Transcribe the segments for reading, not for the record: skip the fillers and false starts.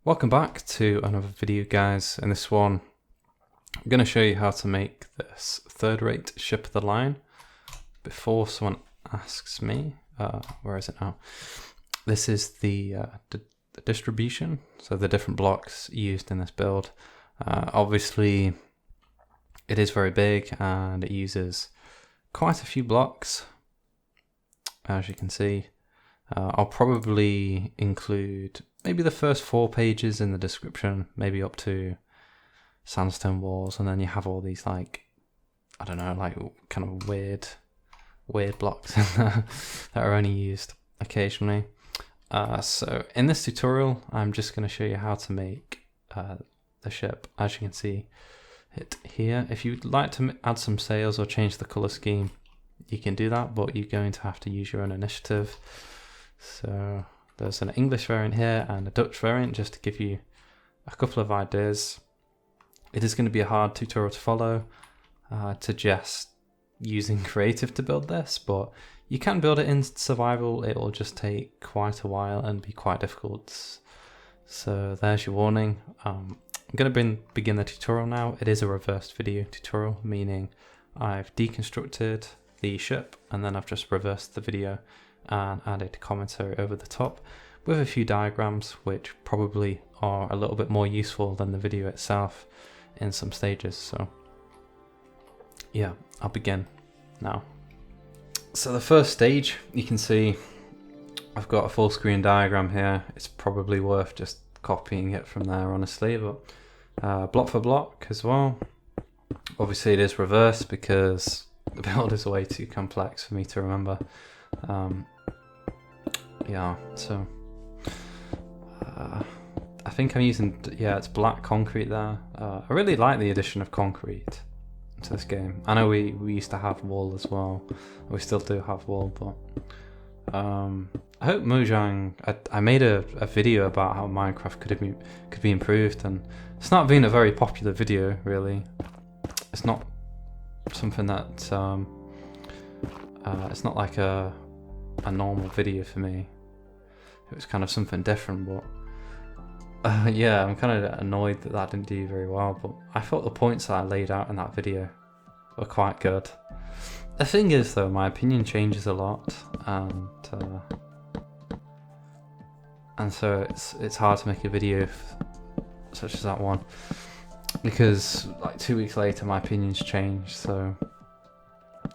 Welcome back to another video, guys. In this one I'm going to show you how to make this third-rate ship of the line. Before someone asks me, where is it now? This is the distribution, so the different blocks used in this build. Obviously it is very big and it uses quite a few blocks, as you can see. I'll probably include maybe the first 4 pages in the description, maybe up to Sandstone Walls, and then you have all these, like, I don't know, like kind of weird blocks in there that are only used occasionally. So in this tutorial I'm just going to show you how to make the ship, as you can see it here. If you'd like to add some sails or change the colour scheme, you can do that, but you're going to have to use your own initiative. So there's an English variant here and a Dutch variant, just to give you a couple of ideas. It is going to be a hard tutorial to follow, to just using creative to build this, but you can build it in survival. It will just take quite a while and be quite difficult. So there's your warning. I'm going to begin the tutorial now. It is a reversed video tutorial, meaning I've deconstructed the ship and then I've just reversed the video and added commentary over the top with a few diagrams, which probably are a little bit more useful than the video itself in some stages. So yeah, I'll begin now. So the first stage, you can see I've got a full screen diagram here. It's probably worth just copying it from there, honestly, but block for block as well. Obviously it is reversed because the build is way too complex for me to remember. Yeah, so I think I'm using, yeah, it's black concrete there. I really like the addition of concrete to this game. I know we used to have wool as well. We still do have wool, but I hope Mojang, I made a video about how Minecraft could be improved, and it's not been a very popular video, really. It's not something that it's not like a normal video for me. It was kind of something different, but yeah, I'm kind of annoyed that didn't do very well, but I thought the points that I laid out in that video were quite good. The thing is, though, my opinion changes a lot, and so it's hard to make a video such as that one, because like 2 weeks later my opinions change, so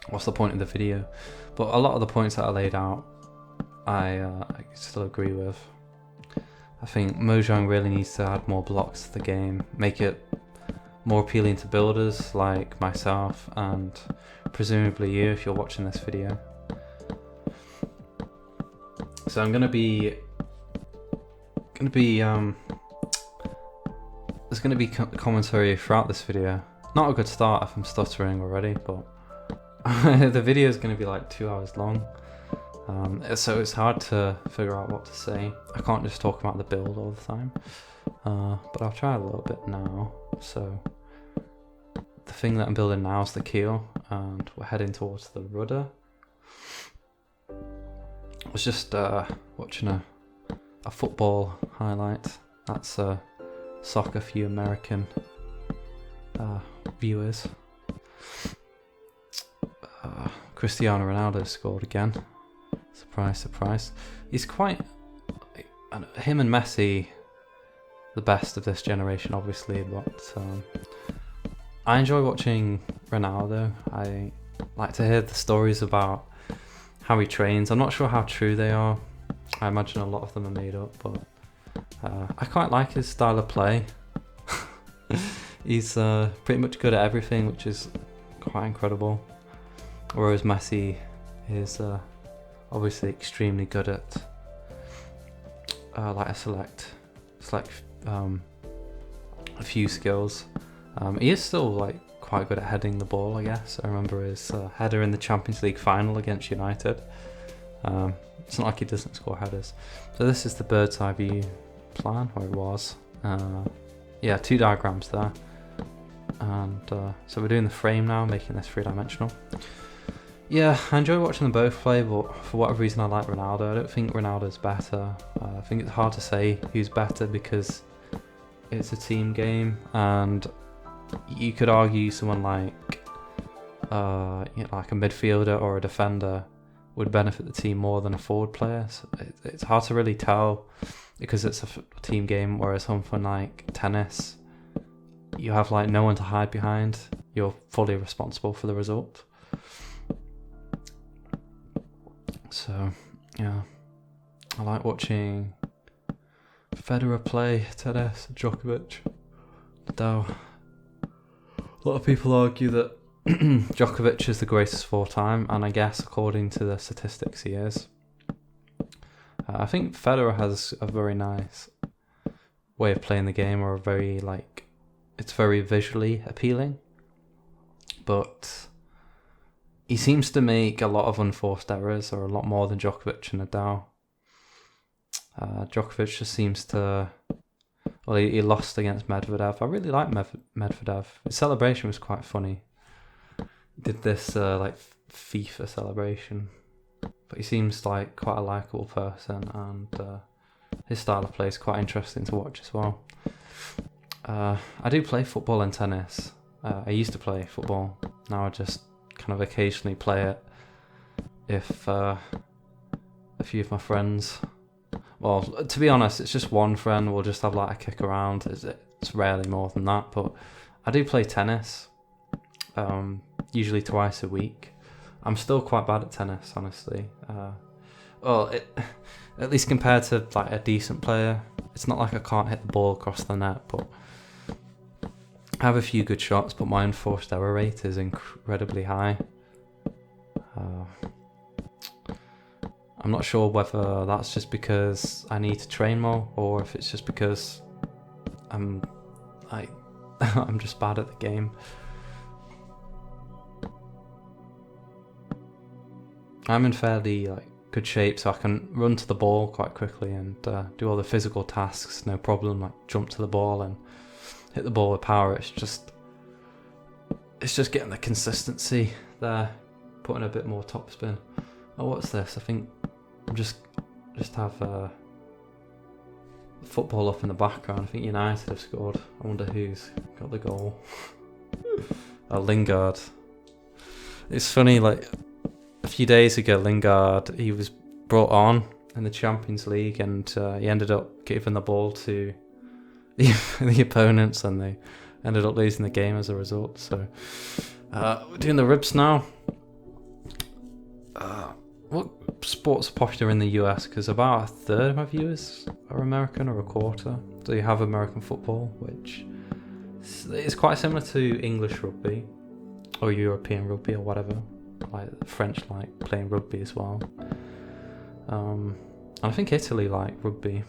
what's the point of the video? But a lot of the points that I laid out I still agree with. I think Mojang really needs to add more blocks to the game, make it more appealing to builders like myself and presumably you if you're watching this video. So I'm gonna be there's gonna be commentary throughout this video. Not a good start if I'm stuttering already, but the video is gonna be like 2 hours long. So it's hard to figure out what to say. I can't just talk about the build all the time, but I'll try a little bit now. So the thing that I'm building now is the keel, and we're heading towards the rudder. I was just watching a football highlight. That's soccer for you American viewers. Cristiano Ronaldo scored again. Surprise, surprise. He's quite... him and Messi, the best of this generation, obviously, but I enjoy watching Ronaldo. I like to hear the stories about how he trains. I'm not sure how true they are. I imagine a lot of them are made up, but I quite like his style of play. He's pretty much good at everything, which is quite incredible. Whereas Messi is obviously extremely good at like a select a few skills. He is still like quite good at heading the ball, I guess. I remember his header in the Champions League final against United. It's not like he doesn't score headers. So this is the bird's eye view plan, or it was. Yeah, 2 diagrams there. And so we're doing the frame now, making this 3-dimensional. Yeah, I enjoy watching them both play, but for whatever reason I like Ronaldo. I don't think Ronaldo's better. I think it's hard to say who's better because it's a team game, and you could argue someone like like a midfielder or a defender would benefit the team more than a forward player. So it's hard to really tell because it's a team game, whereas something like tennis, you have like no one to hide behind. You're fully responsible for the result. So yeah, I like watching Federer play tennis, Djokovic, Nadal. A lot of people argue that Djokovic is the greatest of all time, and I guess according to the statistics he is. I think Federer has a very nice way of playing the game, or it's very visually appealing, but he seems to make a lot of unforced errors, or a lot more than Djokovic and Nadal. Djokovic just seems to... Well, he lost against Medvedev. I really like Medvedev. His celebration was quite funny. He did this FIFA celebration. But he seems like quite a likeable person, and his style of play is quite interesting to watch as well. I do play football and tennis. I used to play football. Now I just kind of occasionally play it if a few of my friends... Well, to be honest, it's just one friend. We'll just have like a kick around. It's rarely more than that, but I do play tennis, usually twice a week. I'm still quite bad at tennis, honestly. At least compared to like a decent player, it's not like I can't hit the ball across the net, but I have a few good shots, but my unforced error rate is incredibly high. I'm not sure whether that's just because I need to train more, or if it's just because I'm just bad at the game. I'm in fairly good shape, so I can run to the ball quite quickly and do all the physical tasks, no problem. Like jump to the ball and hit the ball with power. It's just getting the consistency there, putting a bit more topspin. Oh, what's this? I think I'm just have football up in the background. I think United have scored. I wonder who's got the goal. Lingard. It's funny, like a few days ago, Lingard, he was brought on in the Champions League, and he ended up giving the ball to the opponents, and they ended up losing the game as a result. So we're doing the ribs now. What sports are popular in the US? Because about a third of my viewers are American, or a quarter. So you have American football, which is quite similar to English rugby or European rugby or whatever. Like the French like playing rugby as well. And I think Italy like rugby.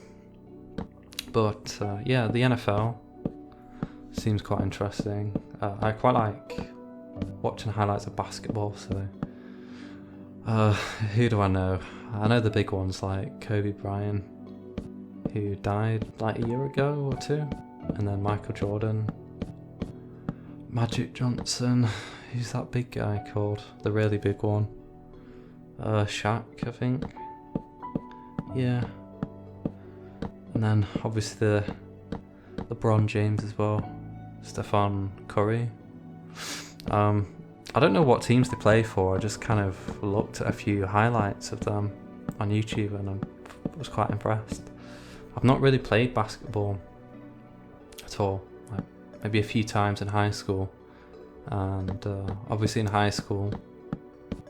But yeah, the NFL seems quite interesting. I quite like watching highlights of basketball, so... who do I know? I know the big ones like Kobe Bryant, who died like a year ago or two, and then Michael Jordan, Magic Johnson, who's that big guy called? The really big one. Shaq, I think. Yeah. And then obviously the LeBron James as well, Stephen Curry. I don't know what teams they play for. I just kind of looked at a few highlights of them on YouTube, and I was quite impressed. I've not really played basketball at all, like maybe a few times in high school, and obviously in high school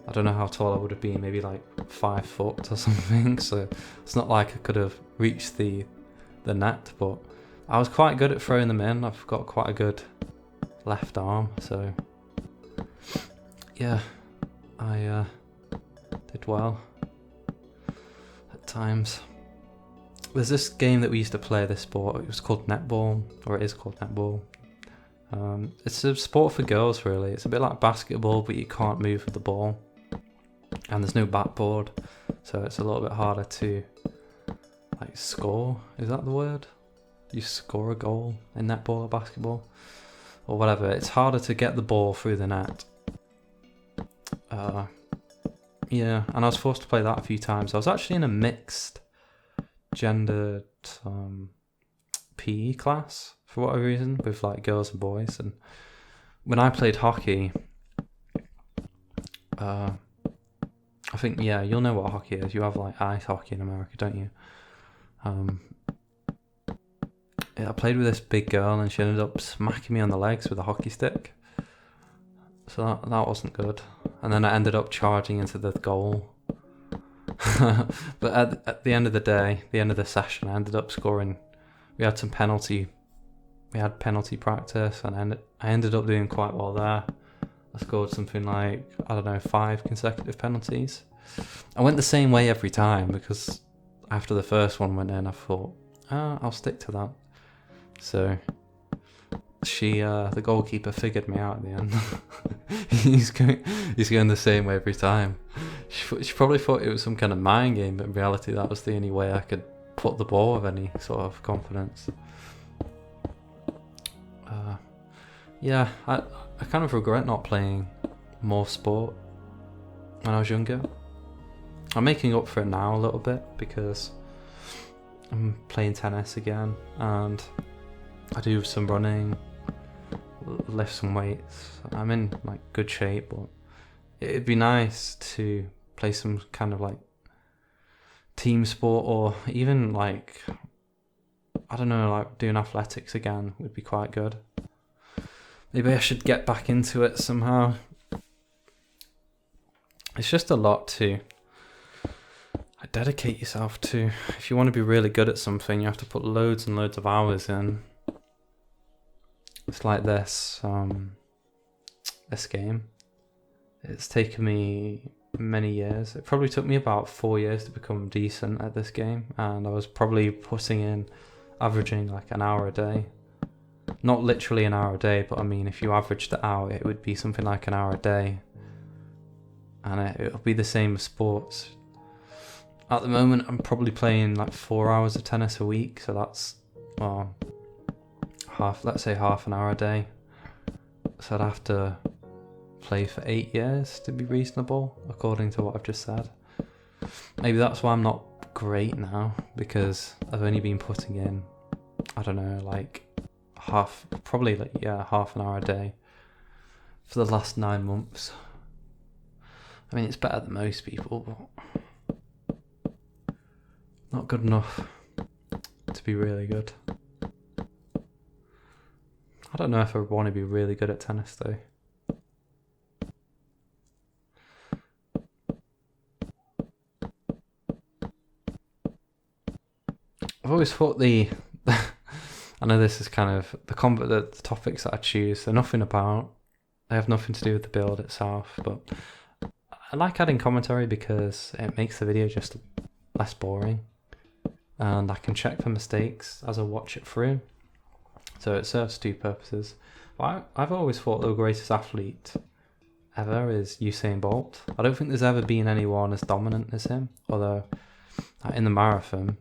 I don't know how tall I would have been, maybe like 5 foot or something, so it's not like I could have reached the net, but I was quite good at throwing them in. I've got quite a good left arm, so yeah, I did well at times. There's this game that we used to play, this sport, it was called netball, or it is called netball. It's a sport for girls really. It's a bit like basketball, but you can't move with the ball, and there's no backboard, so it's a little bit harder to like score. Is that the word? You score a goal in netball or basketball or whatever. It's harder to get the ball through the net. Yeah, and I was forced to play that a few times. I was actually in a mixed gendered PE class for whatever reason with like girls and boys. And when I played hockey, I think, yeah, you'll know what hockey is. You have like ice hockey in America, don't you? Yeah, I played with this big girl and she ended up smacking me on the legs with a hockey stick. So that wasn't good. And then I ended up charging into the goal. But at the end of the day, the end of the session, I ended up scoring. We had penalty practice, and I ended up doing quite well there. I scored something like, I don't know, 5 consecutive penalties. I went the same way every time because after the first one went in, I thought, I'll stick to that. So the goalkeeper figured me out at the end. he's going the same way every time. She probably thought it was some kind of mind game, but in reality that was the only way I could put the ball with any sort of confidence. Yeah, I kind of regret not playing more sport when I was younger. I'm making up for it now a little bit because I'm playing tennis again, and I do some running, lift some weights. I'm in like good shape, but it'd be nice to play some kind of like team sport, or even like, I don't know, like doing athletics again would be quite good. Maybe I should get back into it somehow. It's just a lot to dedicate yourself to. If you want to be really good at something, you have to put loads and loads of hours in. It's like this game. It's taken me many years. It probably took me about 4 years to become decent at this game, and I was probably averaging like an hour a day. Not literally an hour a day, but I mean, if you averaged it out, it would be something like an hour a day. And it'll be the same with sports. At the moment, I'm probably playing like 4 hours of tennis a week, so that's, well, let's say half an hour a day. So I'd have to play for 8 years to be reasonable, according to what I've just said. Maybe that's why I'm not great now, because I've only been putting in, I don't know, like half an hour a day for the last 9 months. I mean, it's better than most people, but not good enough to be really good. I don't know if I want to be really good at tennis though. I've always thought I know this is kind of the topics that I choose. They're nothing about. They have nothing to do with the build itself, but I like adding commentary because it makes the video just less boring, and I can check for mistakes as I watch it through. So it serves 2 purposes. But I've always thought the greatest athlete ever is Usain Bolt. I don't think there's ever been anyone as dominant as him. Although in the marathon,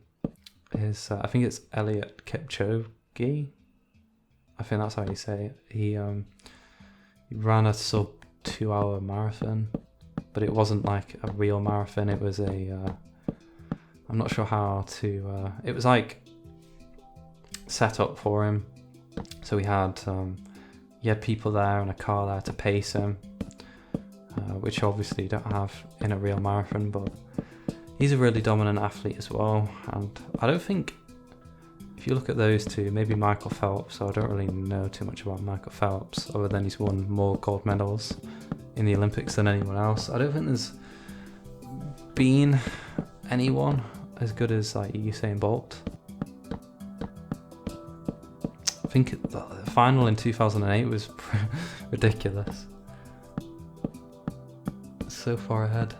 I think it's Elliot Kipchoge. I think that's how you say it. He ran a sub 2 hour marathon, but it wasn't like a real marathon. It was I'm not sure how to. It was like set up for him. So he had people there and a car there to pace him, which obviously you don't have in a real marathon, but he's a really dominant athlete as well. And I don't think, if you look at those two, maybe Michael Phelps, so I don't really know too much about Michael Phelps, other than he's won more gold medals in the Olympics than anyone else. I don't think there's been anyone as good as like Usain Bolt. I think the final in 2008 was ridiculous. So far ahead.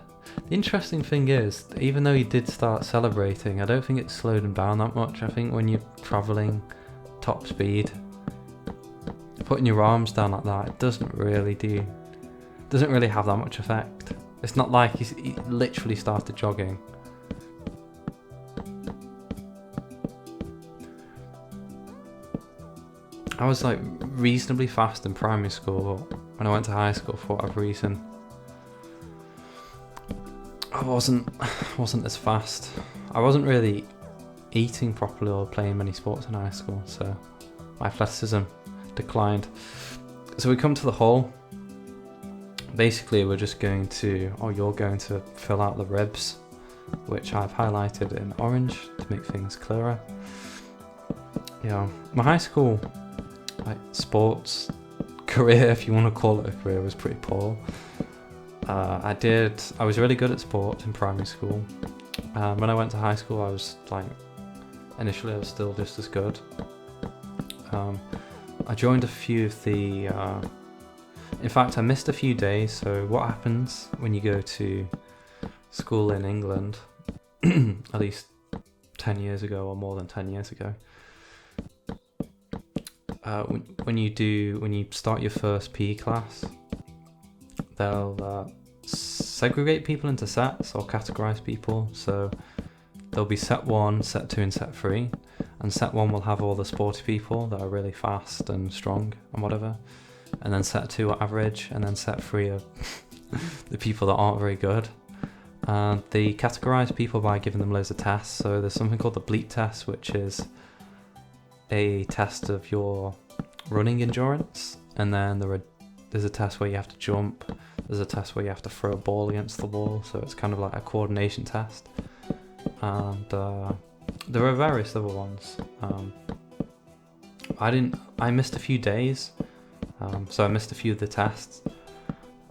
The interesting thing is, even though he did start celebrating, I don't think it slowed him down that much. I think when you're travelling top speed, putting your arms down like that, it doesn't really have that much effect. It's not like he literally started jogging. I was like reasonably fast in primary school, but when I went to high school for whatever reason, I wasn't as fast. I wasn't really eating properly or playing many sports in high school, so my athleticism declined. So we come to the hole. Basically, we're just going to, you're going to fill out the ribs, which I've highlighted in orange to make things clearer. Yeah, my high school, like, sports career, if you want to call it a career, was pretty poor. I was really good at sports in primary school. When I went to high school, initially I was still just as good. I joined a few of the, in fact I missed a few days. So what happens when you go to school in England, at least 10 years ago or more than 10 years ago, when you start your first PE class, they'll segregate people into sets or categorize people. So there'll be set 1, set 2 and set 3, and set 1 will have all the sporty people that are really fast and strong and whatever, and then set 2 are average, and then set 3 are the people that aren't very good. They categorize people by giving them loads of tests. So there's something called the bleep test, which is a test of your running endurance, and then there's a test where you have to jump, there's a test where you have to throw a ball against the wall, so it's kind of like a coordination test, and there are various other ones. I missed a few days, so I missed a few of the tests,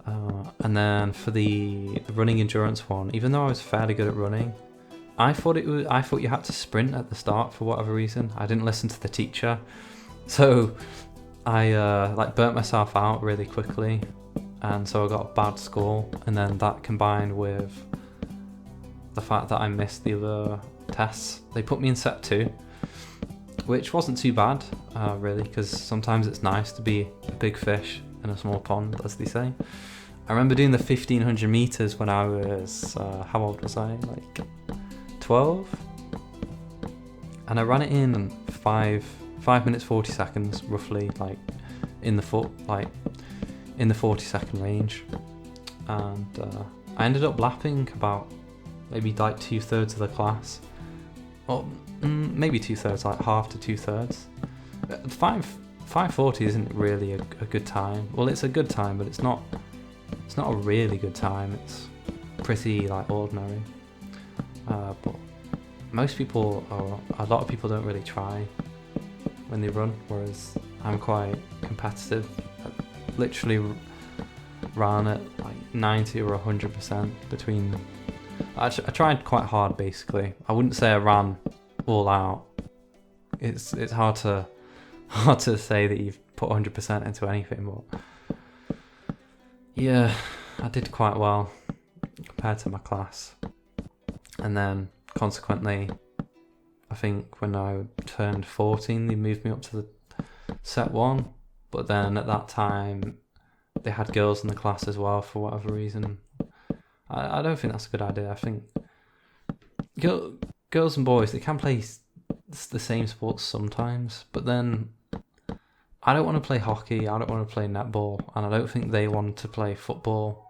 and then for the running endurance one, even though I was fairly good at running, I thought you had to sprint at the start for whatever reason. I didn't listen to the teacher, so I burnt myself out really quickly, and so I got a bad score. And then that combined with the fact that I missed the other tests, they put me in set 2, which wasn't too bad, really, because sometimes it's nice to be a big fish in a small pond, as they say. I remember doing the 1500 meters when I was how old was I? Like 12, and I ran it in 5 minutes 40 seconds roughly, like in the 40 second range, and I ended up lapping about maybe like 2/3 of the class, or maybe 2/3, like half to 2/3. 5:40 isn't really a good time. Well, it's a good time, but it's not a really good time. It's pretty like ordinary. But a lot of people don't really try when they run, whereas I'm quite competitive. I literally ran at like 90 or 100% between. I tried quite hard, basically. I wouldn't say I ran all out. It's hard to say that you've put 100% into anything, but yeah, I did quite well compared to my class. And then consequently, I think when I turned 14, they moved me up to the set 1, but then at that time they had girls in the class as well for whatever reason. I don't think that's a good idea. I think girls and boys, they can play the same sports sometimes, but then I don't want to play hockey, I don't want to play netball, and I don't think they want to play football.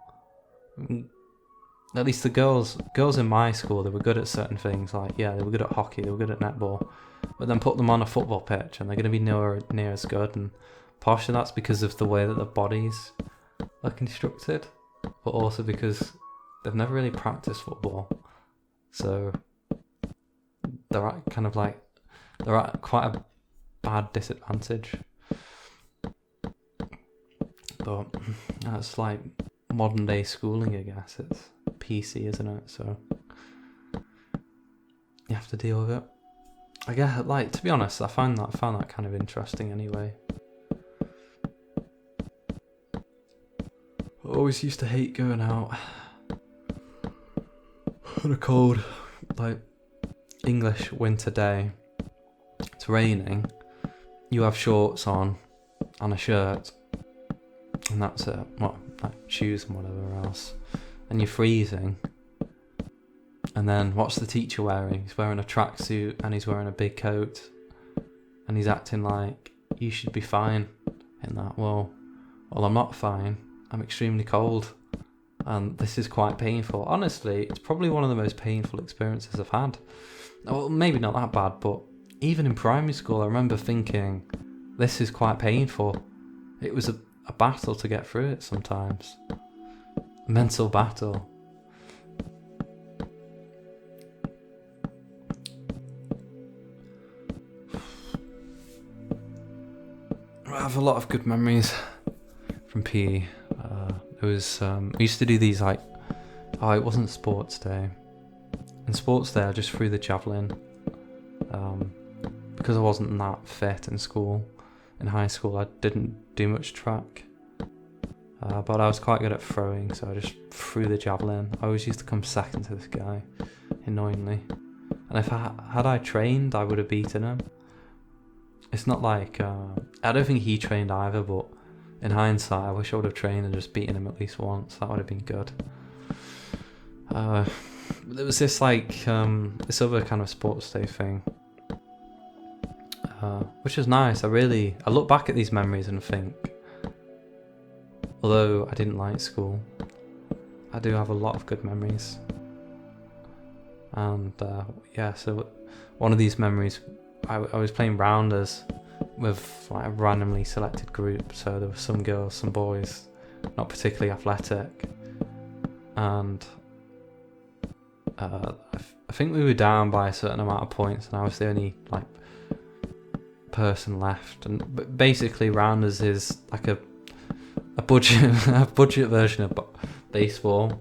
At least the girls in my school, they were good at certain things, like, yeah, they were good at hockey, they were good at netball, but then put them on a football pitch and they're going to be nowhere near as good, and partially that's because of the way that their bodies are constructed, but also because they've never really practiced football, so they're at quite a bad disadvantage. But that's like modern day schooling, I guess. It's PC, isn't it? So you have to deal with it. I guess, like, to be honest, I found that kind of interesting anyway. I always used to hate going out on a cold, like, English winter day. It's raining. You have shorts on and a shirt, and that's it. Well, like shoes and whatever else, and you're freezing. And then what's the teacher wearing? He's wearing a tracksuit and he's wearing a big coat, and he's acting like you should be fine in that. Well, I'm not fine. I'm extremely cold, and this is quite painful. Honestly, it's probably one of the most painful experiences I've had. Well, maybe not that bad, but even in primary school, I remember thinking, this is quite painful. It was a battle to get through it sometimes. A mental battle. I have a lot of good memories from PE. It was we used to do these like, it wasn't sports day. In sports day I just threw the javelin because I wasn't that fit in school. In high school I didn't do much track, but I was quite good at throwing, so I just threw the javelin. I always used to come second to this guy, annoyingly, and if had I trained I would have beaten him. It's not like, I don't think he trained either, but in hindsight, I wish I would have trained and just beaten him at least once. That would have been good. There was this like, this other kind of sports day thing, which was nice. I look back at these memories and think, although I didn't like school, I do have a lot of good memories. And yeah, so one of these memories, I was playing rounders with like a randomly selected group, so there were some girls, some boys, not particularly athletic, and I think we were down by a certain amount of points, and I was the only like person left. And basically, rounders is like a budget version of baseball.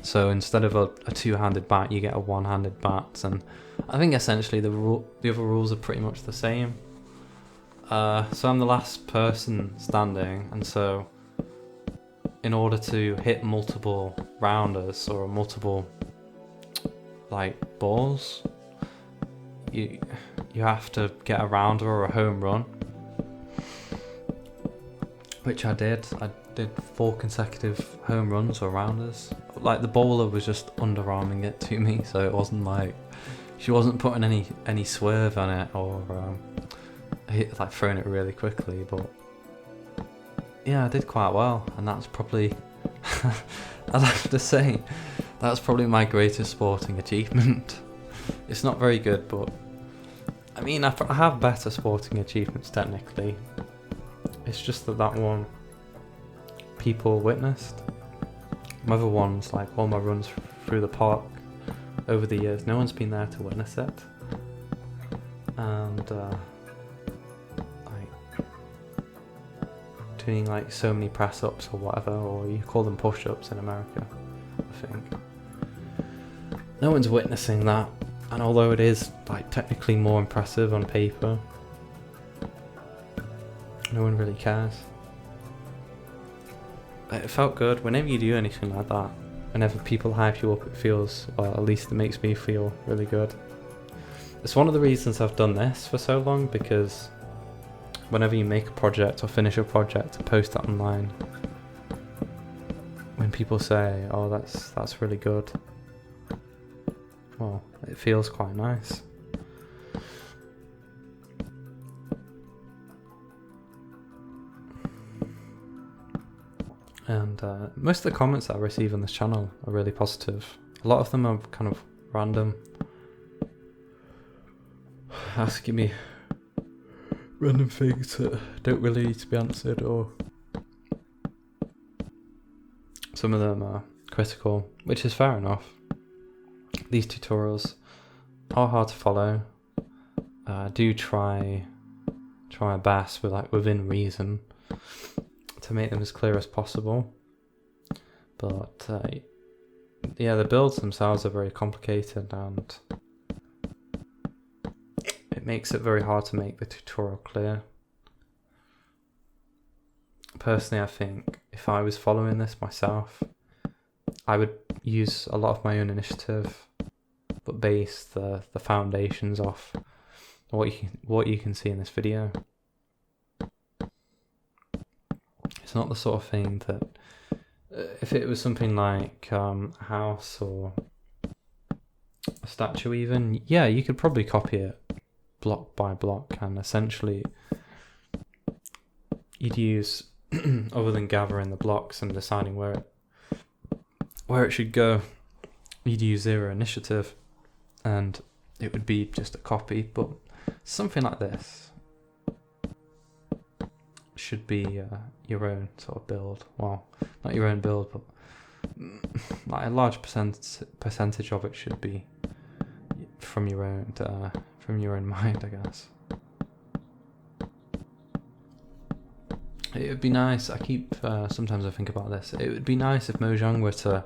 So instead of a two-handed bat, you get a one-handed bat, and I think essentially the other rules are pretty much the same. So I'm the last person standing, and so in order to hit multiple rounders or multiple like balls, you have to get a rounder or a home run, which I did. I did 4 consecutive home runs or rounders. Like the bowler was just underarming it to me, so it wasn't like she wasn't putting any swerve on it or like throwing it really quickly. But yeah, I did quite well, and that's probably I'd have to say that's probably my greatest sporting achievement. It's not very good, but I mean I have better sporting achievements technically. It's just that one people witnessed. My other ones, like all my runs through the park over the years, no one's been there to witness it. And like doing like so many press ups or whatever, or you call them push ups in America, I think. No one's witnessing that, and although it is like technically more impressive on paper, no one really cares. It felt good whenever you do anything like that. Whenever people hype you up, it feels, well, at least it makes me feel really good. It's one of the reasons I've done this for so long, because whenever you make a project or finish a project and post it online, when people say, oh, that's really good, well, it feels quite nice. And most of the comments that I receive on this channel are really positive. A lot of them are kind of random, asking me random things that don't really need to be answered, or some of them are critical, which is fair enough. These tutorials are hard to follow. Do try my best within reason to make them as clear as possible, but yeah, the builds themselves are very complicated, and it makes it very hard to make the tutorial clear. Personally, I think if I was following this myself, I would use a lot of my own initiative, but base the foundations off what you can see in this video. It's not the sort of thing that, if it was something like a house or a statue even, yeah, you could probably copy it block by block, and essentially you'd use, other than gathering the blocks and deciding where it should go, you'd use zero initiative and it would be just a copy. But something like this, should be your own sort of build. Well, not your own build, but like a large percentage of it should be from your own mind, I guess. It would be nice. Sometimes I think about this. It would be nice if Mojang were to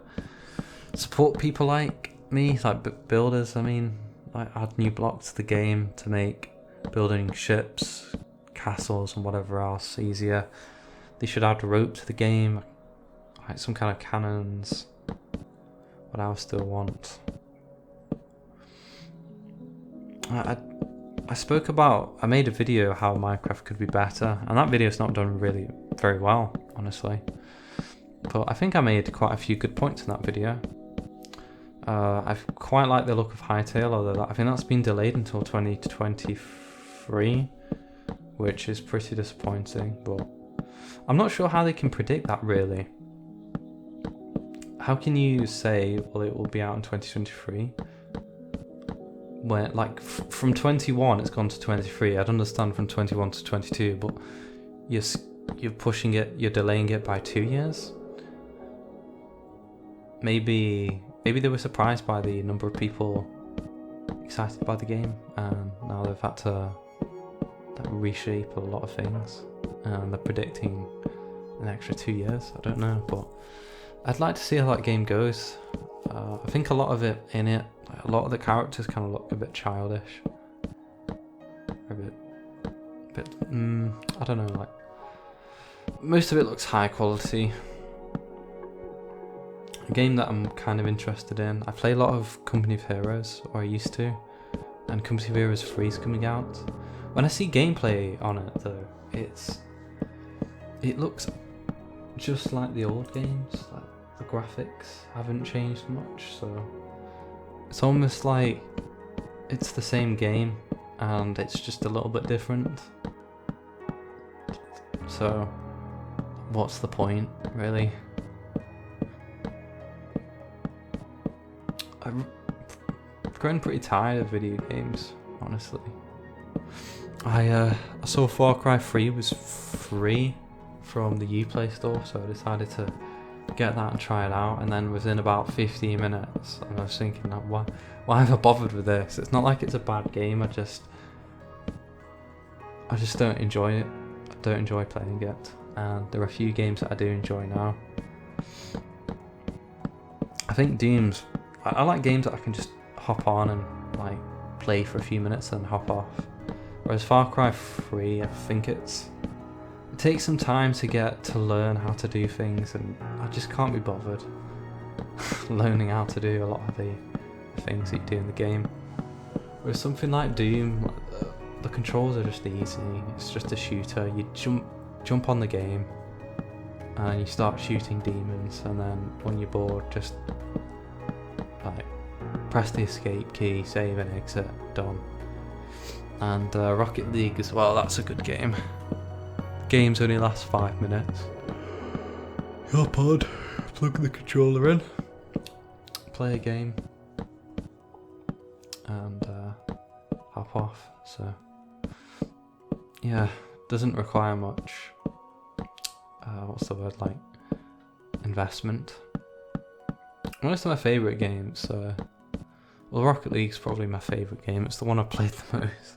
support people like me, like builders. I mean, like add new blocks to the game to make building ships, castles, and whatever else easier. They should add rope to the game, like some kind of cannons. What else do I want? I made a video how Minecraft could be better, and that video's not done really very well, honestly. But I think I made quite a few good points in that video. I quite like the look of Hytale, although I think that's been delayed until 2023, which is pretty disappointing, but I'm not sure how they can predict that, really. How can you say, well, it will be out in 2023? When, like, from 21 it's gone to 23. I'd understand from 21 to 22, but you're pushing it, you're delaying it by 2 years. Maybe they were surprised by the number of people excited by the game, and now they've had to reshape a lot of things, and they're predicting an extra 2 years. I don't know, but I'd like to see how that game goes. I think a lot of the characters kind of look a bit childish, a bit, I don't know, like, most of it looks high quality. A game that I'm kind of interested in, I play a lot of Company of Heroes, or I used to, and Company of Heroes 3 is coming out. When I see gameplay on it though, it looks just like the old games, like the graphics haven't changed much, so it's almost like it's the same game and it's just a little bit different. So what's the point, really? I've grown pretty tired of video games, honestly. I saw Far Cry 3 was free from the Uplay store, so I decided to get that and try it out, and then within about 15 minutes I was thinking, why have I bothered with this? It's not like it's a bad game, I just don't enjoy it. I don't enjoy playing it, and there are a few games that I do enjoy now. I think I like games that I can just hop on and like play for a few minutes and hop off, whereas Far Cry 3, I think it takes some time to learn how to do things, and I just can't be bothered learning how to do a lot of the things that you do in the game. Whereas something like Doom, the controls are just easy. It's just a shooter. You jump on the game and you start shooting demons, and then when you're bored, just like press the escape key, save and exit, done. And Rocket League as well, that's a good game. Games only last 5 minutes. Your pod, plug the controller in, play a game, and hop off. So yeah, doesn't require much. What's the word, like investment. Most of my favourite games. Well, Rocket League's probably my favourite game. It's the one I've played the most.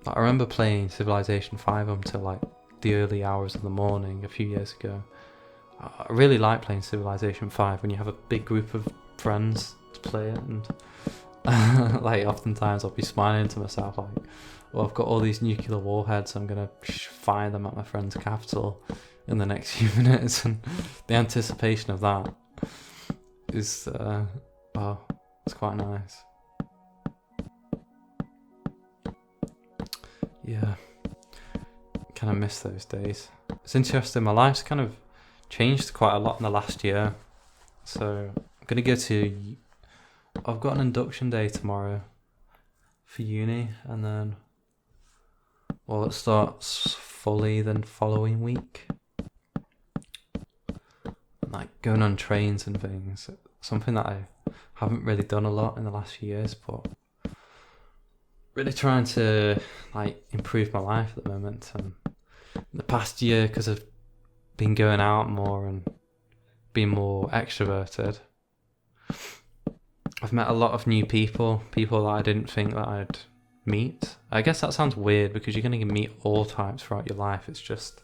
I remember playing Civilization 5 until like the early hours of the morning a few years ago. I really like playing Civilization 5 when you have a big group of friends to play it, and like oftentimes I'll be smiling to myself like, well, I've got all these nuclear warheads, I'm gonna fire them at my friend's capital in the next few minutes, and the anticipation of that is well, it's quite nice. Yeah, kind of miss those days. It's interesting, my life's kind of changed quite a lot in the last year. So I'm going to I've got an induction day tomorrow for uni, and then, well, it starts fully the following week. And like going on trains and things, something that I haven't really done a lot in the last few years, but really trying to like improve my life at the moment, and the past year, because I've been going out more and being more extroverted, I've met a lot of new people that I didn't think that I'd meet. I guess that sounds weird because you're going to meet all types throughout your life. It's just,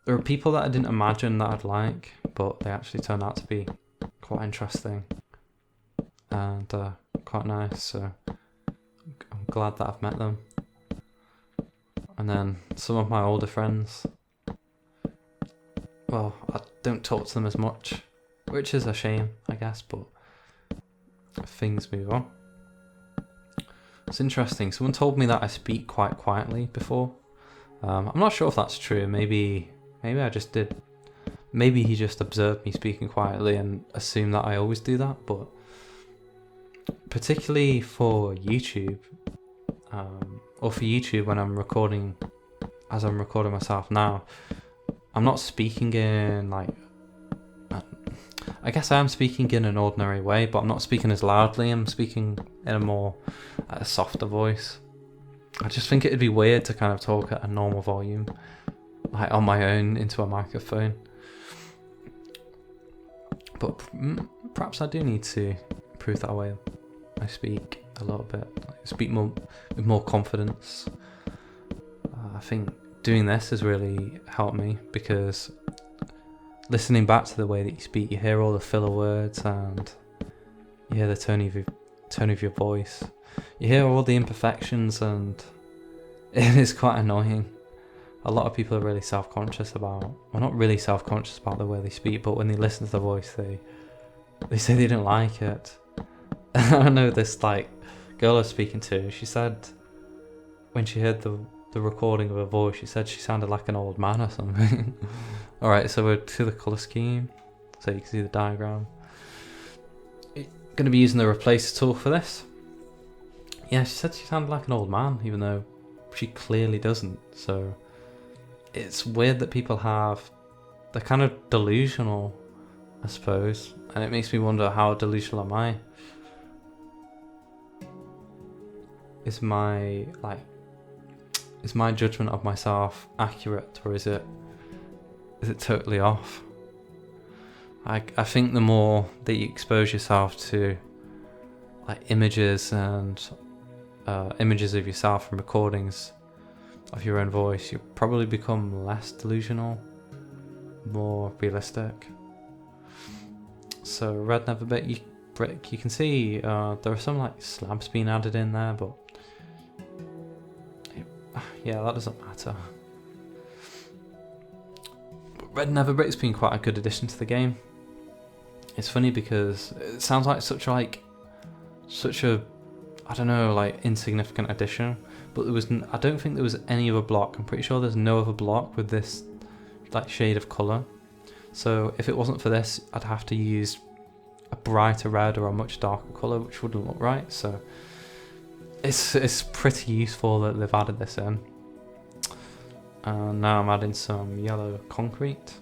there are people that I didn't imagine that I'd like, but they actually turned out to be quite interesting and quite nice, so I'm glad that I've met them. And then some of my older friends, well, I don't talk to them as much, which is a shame, I guess, but things move on. It's interesting, someone told me that I speak quite quietly before. I'm not sure if that's true. Maybe I just did. Maybe he just observed me speaking quietly and assumed that I always do that, but particularly for YouTube, or for YouTube when I'm recording, as I'm recording myself now, I'm not speaking in like, I guess I am speaking in an ordinary way, but I'm not speaking as loudly. I'm speaking in a more softer voice. I just think it'd be weird to kind of talk at a normal volume, like on my own into a microphone. But perhaps I do need to improve that way I speak a little bit, like speak more with more confidence. I think doing this has really helped me, because listening back to the way that you speak, you hear all the filler words and you hear the tone of your voice. You hear all the imperfections, and it is quite annoying. A lot of people are really self-conscious about, well, not really self-conscious about the way they speak, but when they listen to the voice, they say they don't like it. I know this like girl I was speaking to, she said when she heard the recording of her voice, she said she sounded like an old man or something. Alright, so we're to the colour scheme, so you can see the diagram. Going to be using the replacer tool for this. Yeah, she said she sounded like an old man, even though she clearly doesn't. So it's weird that people they're kind of delusional, I suppose, and it makes me wonder, how delusional am I? Is my judgment of myself accurate, or is it totally off? I think the more that you expose yourself to like images and images of yourself and recordings of your own voice, you probably become less delusional, more realistic. So Red Nether Brick, you can see there are some like slabs being added in there, but yeah, that doesn't matter. But Red Nether Brick's been quite a good addition to the game. It's funny because it sounds like such a I don't know, like insignificant addition, but I don't think there was any other block. I'm pretty sure there's no other block with this like shade of colour. So if it wasn't for this, I'd have to use a brighter red or a much darker colour, which wouldn't look right. So it's pretty useful that they've added this in. And now I'm adding some yellow concrete.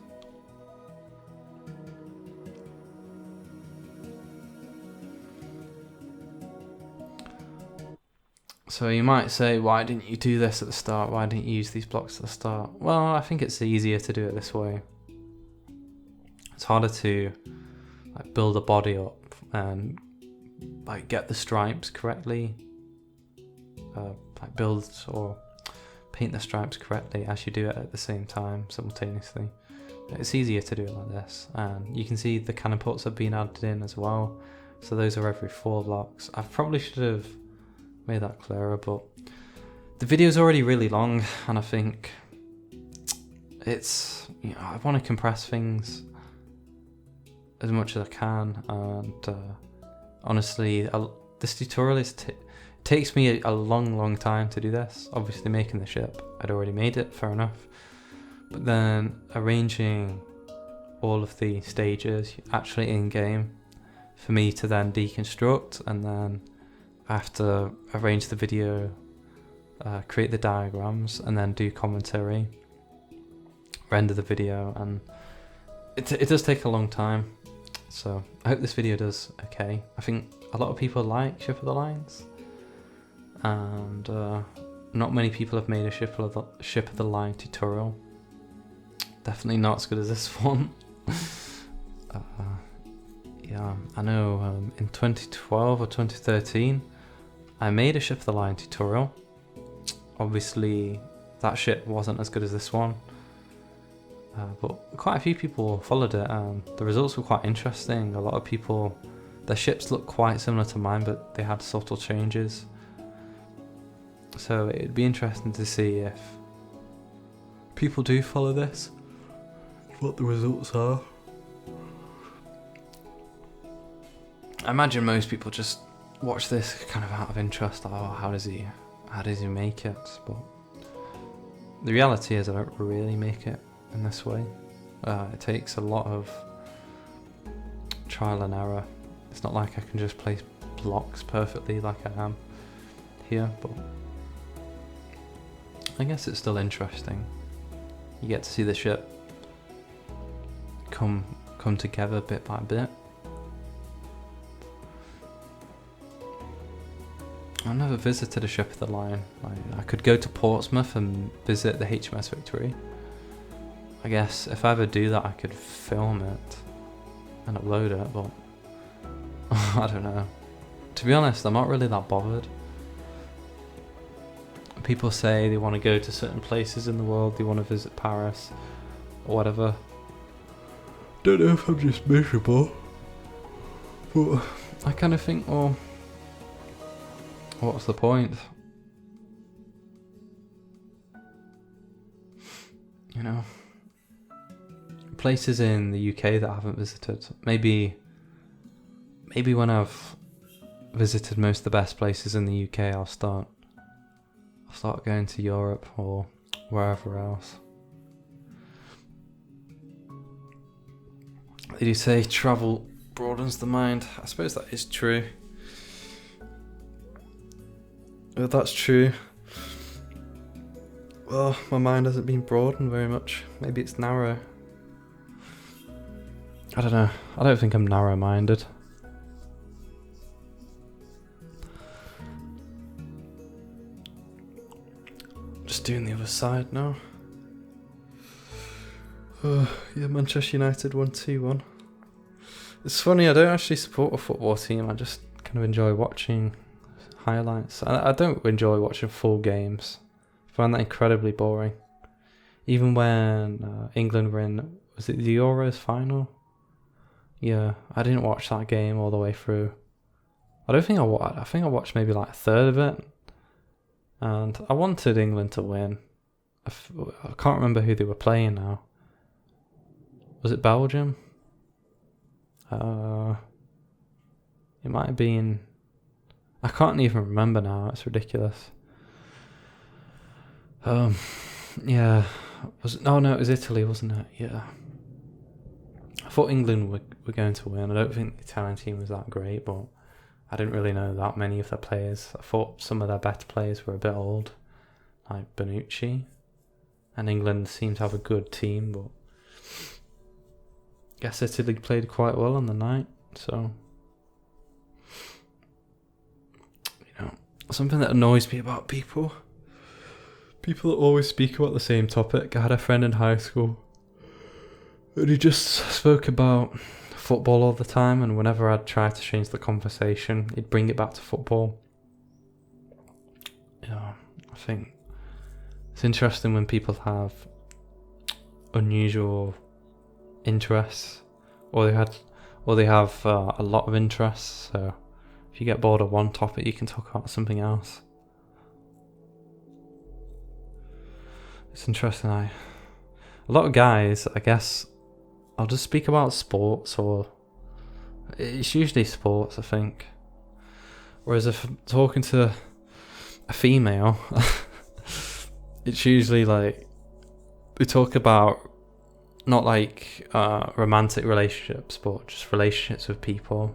So you might say, why didn't you do this at the start? Why didn't you use these blocks at the start? Well, I think it's easier to do it this way. It's harder to like build a body up and like get the stripes correctly, like build or paint the stripes correctly as you do it at the same time simultaneously. It's easier to do it like this, and you can see the cannon ports have been added in as well. So those are every 4 blocks. I probably should have made that clearer, but the video's already really long, and I think it's, I want to compress things as much as I can, and honestly, this tutorial takes me a long time to do this. Obviously making the ship, I'd already made it, fair enough, but then arranging all of the stages actually in game for me to then deconstruct, and then I have to arrange the video, create the diagrams, and then do commentary, render the video, and it does take a long time. So I hope this video does okay. I think a lot of people like Ship of the Lines, and not many people have made a ship of the line tutorial. Definitely not as good as this one. Yeah, I know in 2012 or 2013 I made a ship of the line tutorial. Obviously that ship wasn't as good as this one, but quite a few people followed it and the results were quite interesting. A lot of people, their ships look quite similar to mine, but they had subtle changes. So it'd be interesting to see if people do follow this, what the results are. I imagine most people just watch this kind of out of interest. Oh, how does he make it? But the reality is I don't really make it in this way. It takes a lot of trial and error. It's not like I can just place blocks perfectly like I am here, but I guess it's still interesting. You get to see the ship come together bit by bit. I've never visited a ship of the line. I could go to Portsmouth and visit the HMS Victory. I guess if I ever do that I could film it and upload it, but I don't know. To be honest, I'm not really that bothered. People say they want to go to certain places in the world, they want to visit Paris or whatever. Don't know if I'm just miserable, but I kind of think, well, what's the point? You know, places in the UK that I haven't visited. Maybe when I've visited most of the best places in the UK, I'll start going to Europe or wherever else. They do say travel broadens the mind. I suppose that is true. If that's true, well, my mind hasn't been broadened very much. Maybe it's narrow. I don't know. I don't think I'm narrow-minded. Just doing the other side now. Yeah, Manchester United 1-2-1. It's funny, I don't actually support a football team. I just kind of enjoy watching highlights. I don't enjoy watching full games. I find that incredibly boring. Even when England were in, was it the Euros final? Yeah, I didn't watch that game all the way through. I think I watched maybe like a third of it. And I wanted England to win. I can't remember who they were playing now. Was it Belgium? It might have been... I can't even remember now, it's ridiculous. Yeah. No, it was Italy, wasn't it? Yeah. I thought England were going to win. I don't think the Italian team was that great, but I didn't really know that many of their players. I thought some of their better players were a bit old, like Bonucci. And England seemed to have a good team, but I guess Italy played quite well on the night, so... Something that annoys me about people that always speak about the same topic. I had a friend in high school and he just spoke about football all the time, and whenever I'd try to change the conversation, he'd bring it back to football. Yeah, I think it's interesting when people have unusual interests, or they have a lot of interests, so if you get bored of one topic, you can talk about something else. It's interesting. A lot of guys, I guess, I'll just speak about sports, or it's usually sports, I think. Whereas if I'm talking to a female, it's usually like we talk about not like romantic relationships, but just relationships with people.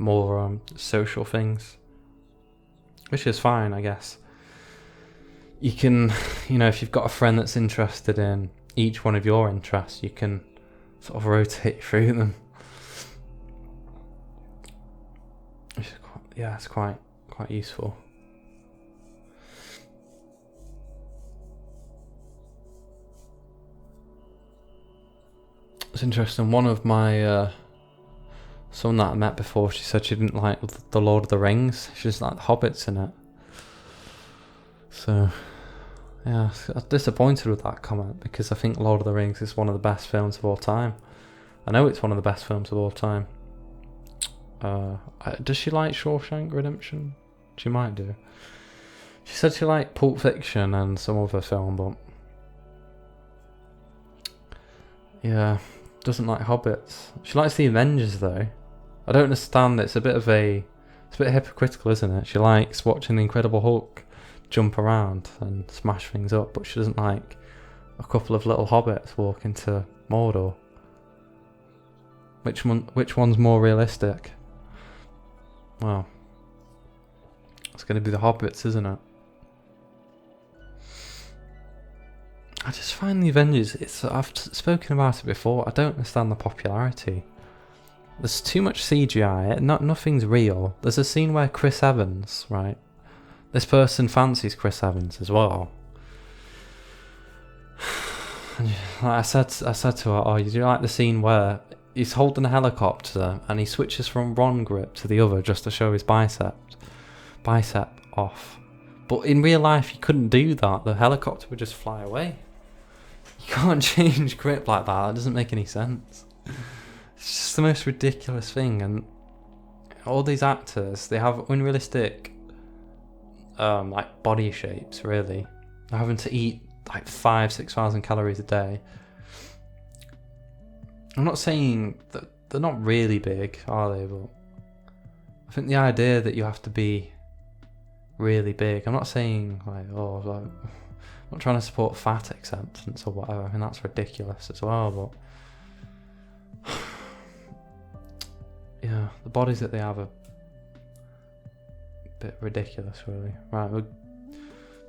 More social things, which is fine, I guess. You can, if you've got a friend that's interested in each one of your interests, you can sort of rotate through them. It's quite useful. It's interesting. One of my someone that I met before, she said she didn't like the Lord of the Rings. She just liked the hobbits in it. So yeah, I was disappointed with that comment because I think Lord of the Rings is one of the best films of all time. I know it's one of the best films of all time. Does she like Shawshank Redemption? She might do. She said she liked Pulp Fiction and some other film, but yeah, doesn't like hobbits. She likes the Avengers though. I don't understand. It's a bit hypocritical, isn't it? She likes watching the Incredible Hulk jump around and smash things up, but she doesn't like a couple of little hobbits walk into Mordor. Which one's more realistic? Well, it's going to be the hobbits, isn't it? I just find the Avengers, I've spoken about it before, I don't understand the popularity. There's too much CGI, nothing's real. There's a scene where Chris Evans, right? This person fancies Chris Evans as well. I said to her, oh, you do like the scene where he's holding a helicopter and he switches from one grip to the other just to show his bicep off. But in real life, you couldn't do that. The helicopter would just fly away. You can't change grip like that. That doesn't make any sense. It's just the most ridiculous thing. And all these actors, they have unrealistic like body shapes, really. They're having to eat like 5,000-6,000 calories a day. I'm not saying that they're not really big, are they? But I think the idea that you have to be really big, I'm not saying like, I'm not trying to support fat acceptance or whatever. I mean, that's ridiculous as well, but yeah, the bodies that they have are a bit ridiculous, really. Right, we're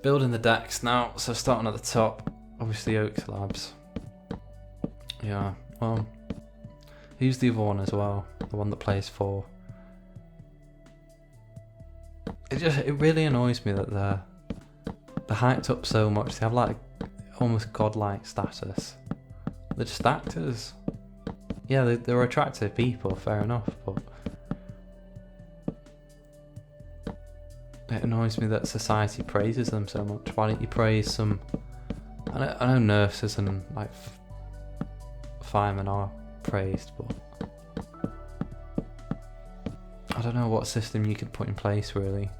building the decks now, so starting at the top, obviously oak slabs. Yeah, well, who's the other one as well? The one that plays 4. It really annoys me that they're hyped up so much. They have like almost godlike status. They're just actors. Yeah, they're attractive people, fair enough, but it annoys me that society praises them so much. Why don't you praise some... I know nurses and like firemen are praised, but I don't know what system you could put in place, really.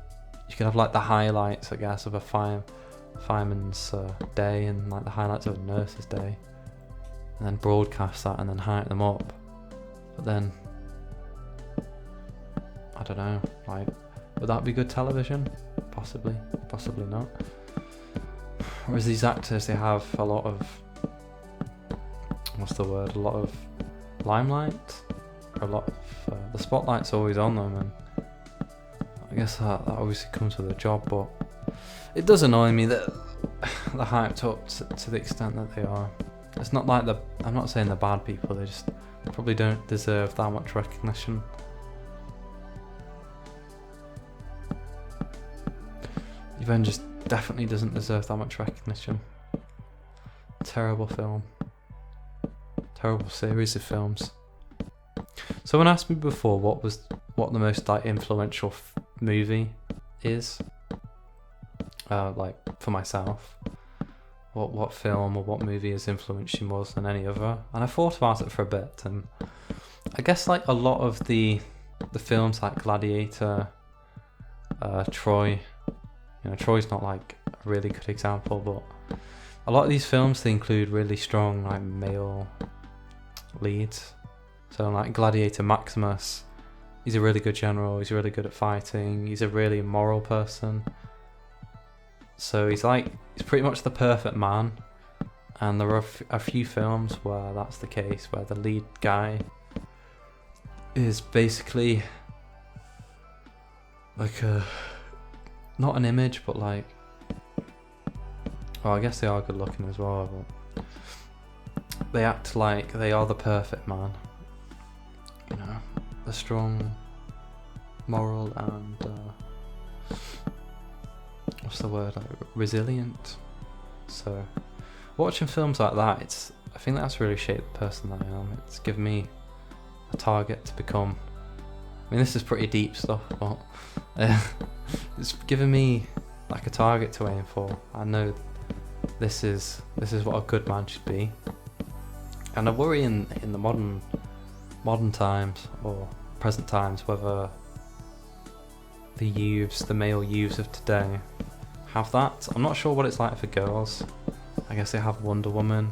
You could have like the highlights, I guess, of a fireman's day and like the highlights of a nurse's day, and then broadcast that and then hype them up. But then, I don't know, like, would that be good television? Possibly, possibly not. Whereas these actors, they have a lot of, what's the word, a lot of limelight, or a lot of, the spotlight's always on them, and I guess that obviously comes with a job, but it does annoy me that they're hyped up to the extent that they are. It's not like I'm not saying they're bad people, they just probably don't deserve that much recognition. The Avengers definitely doesn't deserve that much recognition. Terrible film. Terrible series of films. Someone asked me before what the most like influential movie is. Like for myself, what film or what movie has influenced you more than any other? And I thought about it for a bit, and I guess like a lot of the films like Gladiator, Troy. You know, Troy's not like a really good example, but a lot of these films, they include really strong like male leads. So like Gladiator, Maximus, he's a really good general, he's really good at fighting, he's a really moral person. So he's pretty much the perfect man. And there are a few films where that's the case, where the lead guy is basically like not an image, but like, well, I guess they are good looking as well, but they act like they are the perfect man. You know, the strong, moral, and what's the word? Like, resilient. So, watching films like that, I think that's really shaped the person that I am. It's given me a target to become. I mean, this is pretty deep stuff, but it's given me like a target to aim for. I know this is what a good man should be, and I worry in the modern times or present times whether the male youths of today have that. I'm not sure what it's like for girls. I guess they have Wonder Woman,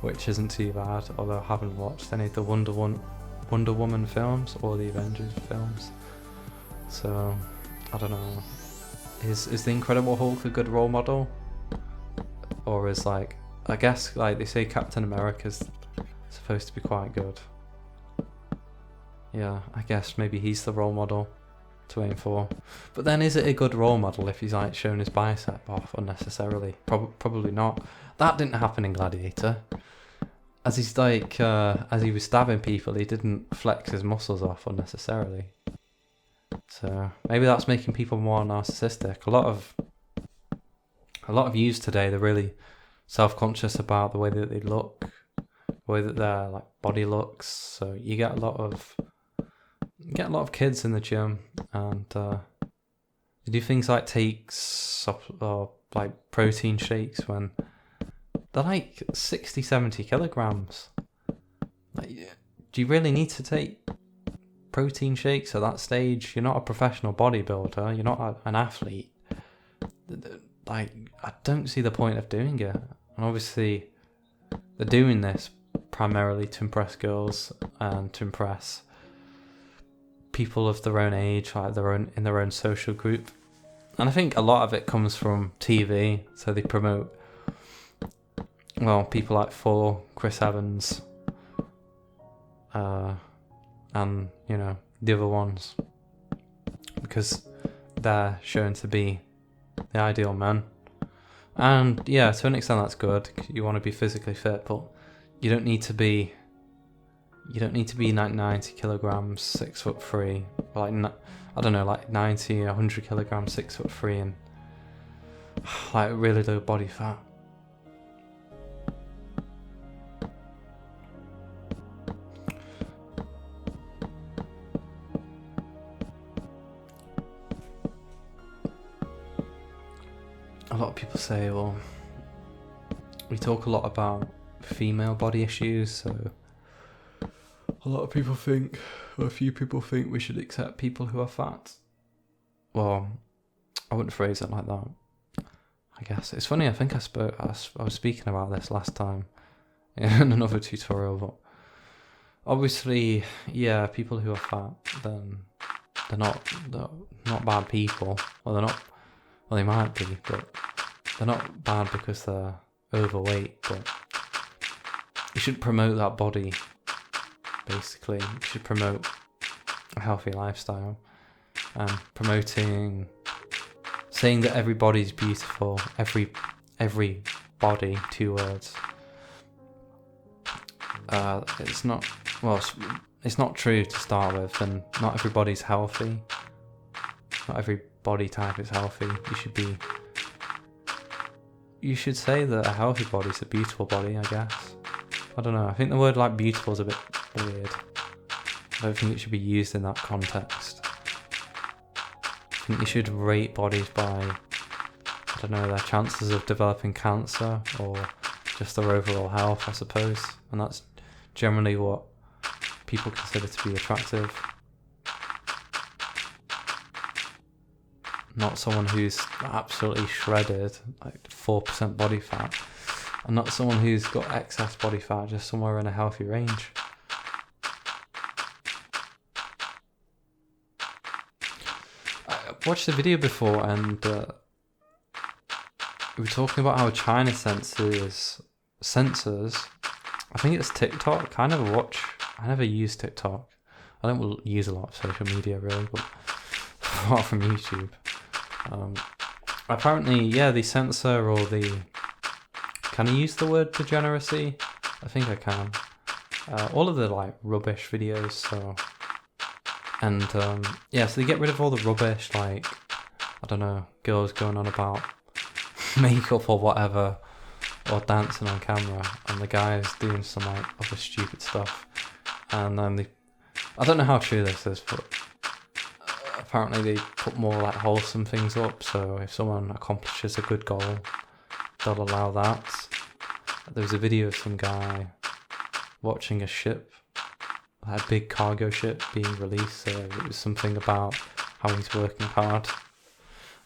which isn't too bad, although I haven't watched any of the Wonder Woman films or the Avengers films. So I don't know. Is the Incredible Hulk a good role model? Or is, like, I guess, like they say Captain America's supposed to be quite good. Yeah, I guess maybe he's the role model to aim for. But then is it a good role model if he's like showing his bicep off unnecessarily? Probably not. That didn't happen in Gladiator. As he's like, as he was stabbing people, he didn't flex his muscles off unnecessarily. So maybe that's making people more narcissistic. A lot of youths today, they're really self-conscious about the way that they look, the way that their like body looks. So you get a lot of kids in the gym, and they do things like take or like protein shakes when they're like 60-70 kilograms. Like, do you really need to take protein shakes at that stage? You're not a professional bodybuilder, you're not an athlete. Like, I don't see the point of doing it. And obviously they're doing this primarily to impress girls and to impress people of their own age, like in their own social group. And I think a lot of it comes from TV. So they promote, well, people like Chris Evans, and you know the other ones, because they're shown to be the ideal man. And yeah, to an extent that's good. You want to be physically fit, but you don't need to be like 90 kilograms, 6'3", like I don't know, like 90, 100 kilograms, 6'3", and like really low body fat. A lot of people say, well, we talk a lot about female body issues, so a lot of people think, or a few people think, we should accept people who are fat. Well, I wouldn't phrase it like that. I guess it's funny. I think I was speaking about this last time in another tutorial, but obviously, yeah, people who are fat, then they're not bad people. Well, they're not. Well, they might be, but they're not bad because they're overweight. But you should promote that body. Basically, you should promote a healthy lifestyle, and saying that every body's beautiful, every body, 2 words. It's not, well, it's not true to start with, and not everybody's healthy. Not every body type is healthy. You should say that a healthy body is a beautiful body, I guess. I don't know, I think the word like beautiful is a bit weird. I don't think it should be used in that context. I think you should rate bodies by, I don't know, their chances of developing cancer or just their overall health, I suppose. And that's generally what people consider to be attractive. Not someone who's absolutely shredded, like 4% body fat, and not someone who's got excess body fat, just somewhere in a healthy range. I watched the video before, and we were talking about how China censors, I think it's TikTok. I never use TikTok. I don't use a lot of social media really, but apart from YouTube. Apparently, yeah, they censor all the... Can I use the word degeneracy? I think I can. All of the like rubbish videos, so... And yeah, so they get rid of all the rubbish, like, I don't know, girls going on about makeup or whatever, or dancing on camera, and the guy's doing some like other stupid stuff, and then I don't know how true this is, but apparently they put more like wholesome things up, so if someone accomplishes a good goal, they'll allow that. There was a video of some guy watching a ship, a big cargo ship being released, so it was something about how he's working hard.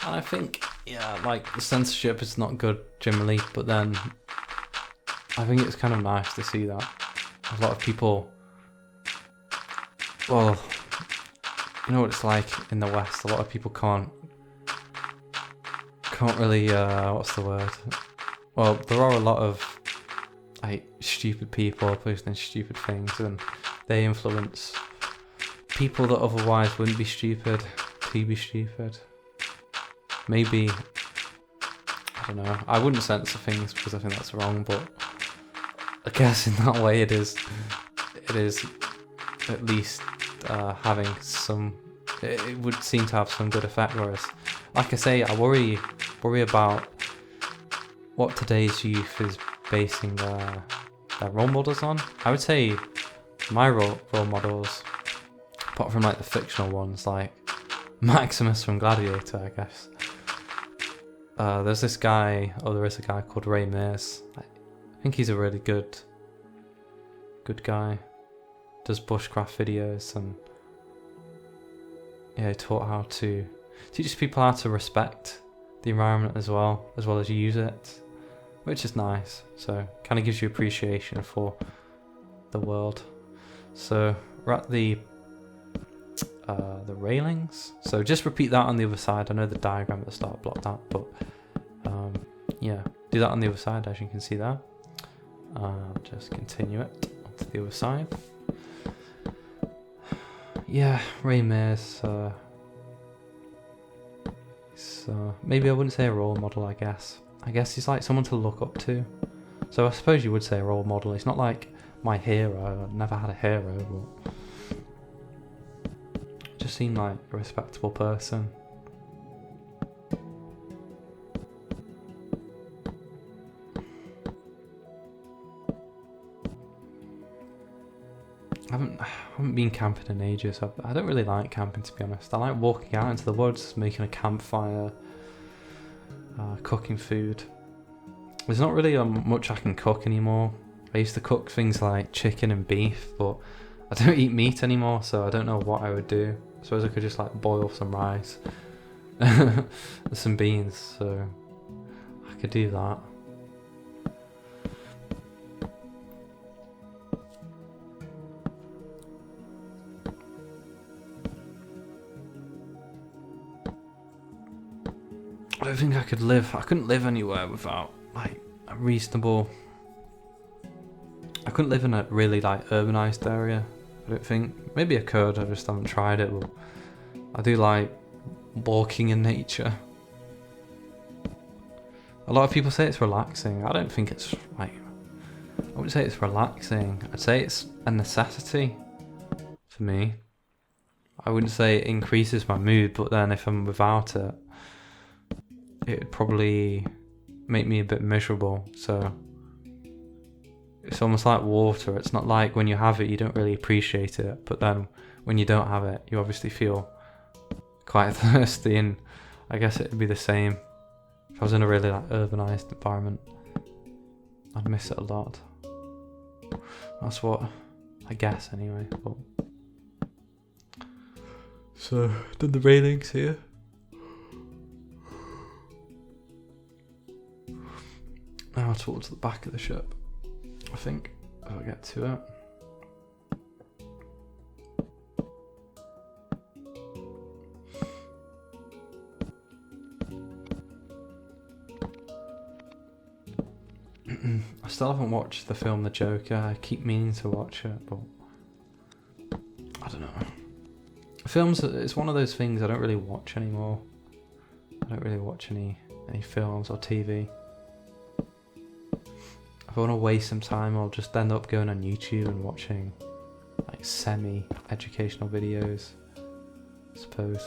And I think, yeah, like the censorship is not good generally, but then I think it's kind of nice to see that. A lot of people, well, you know what it's like in the West, a lot of people can't really, what's the word? Well, there are a lot of like stupid people posting stupid things, and they influence people that otherwise wouldn't be stupid to be stupid. Maybe, I don't know, I wouldn't censor things because I think that's wrong, but I guess in that way it is at least having some, it would seem to have some good effect, whereas, like I say, I worry about what today's youth is basing their role models on. I would say my role models, apart from like the fictional ones, like Maximus from Gladiator, I guess. There is a guy called Railings. I think he's a really good guy. Does bushcraft videos, and yeah, he teaches people how to respect the environment as well as use it, which is nice. So kind of gives you appreciation for the world. So we're at the railings. So just repeat that on the other side. I know the diagram at the start blocked that, but yeah, do that on the other side, as you can see there. Just continue it onto the other side. Yeah, Railings. So maybe I wouldn't say a role model. I guess he's like someone to look up to. So I suppose you would say a role model. He's not like my hero. I've never had a hero, but just seemed like a respectable person. I haven't been camping in ages. I don't really like camping, to be honest. I like walking out into the woods, making a campfire, cooking food. There's not really much I can cook anymore. I used to cook things like chicken and beef, but I don't eat meat anymore, so I don't know what I would do. I suppose I could just like boil some rice and some beans, so I could do that. I don't think I couldn't live anywhere without like a reasonable, I couldn't live in a really like urbanized area. I don't think. Maybe I could, I just haven't tried it, but I do like walking in nature. A lot of people say it's relaxing. I don't think it's like, I wouldn't say it's relaxing. I'd say it's a necessity for me. I wouldn't say it increases my mood, but then if I'm without it, it'd probably make me a bit miserable. So it's almost like water. It's not like when you have it you don't really appreciate it, but then when you don't have it you obviously feel quite thirsty, and I guess it'd be the same if I was in a really like urbanized environment. I'd miss it a lot. That's what I guess anyway. But so done the railings here. Now towards the back of the ship, I think, if I get to it. I still haven't watched the film The Joker. I keep meaning to watch it, but I don't know. Films, it's one of those things I don't really watch anymore. I don't really watch any films or TV. If I want to waste some time, I'll just end up going on YouTube and watching like semi-educational videos. I suppose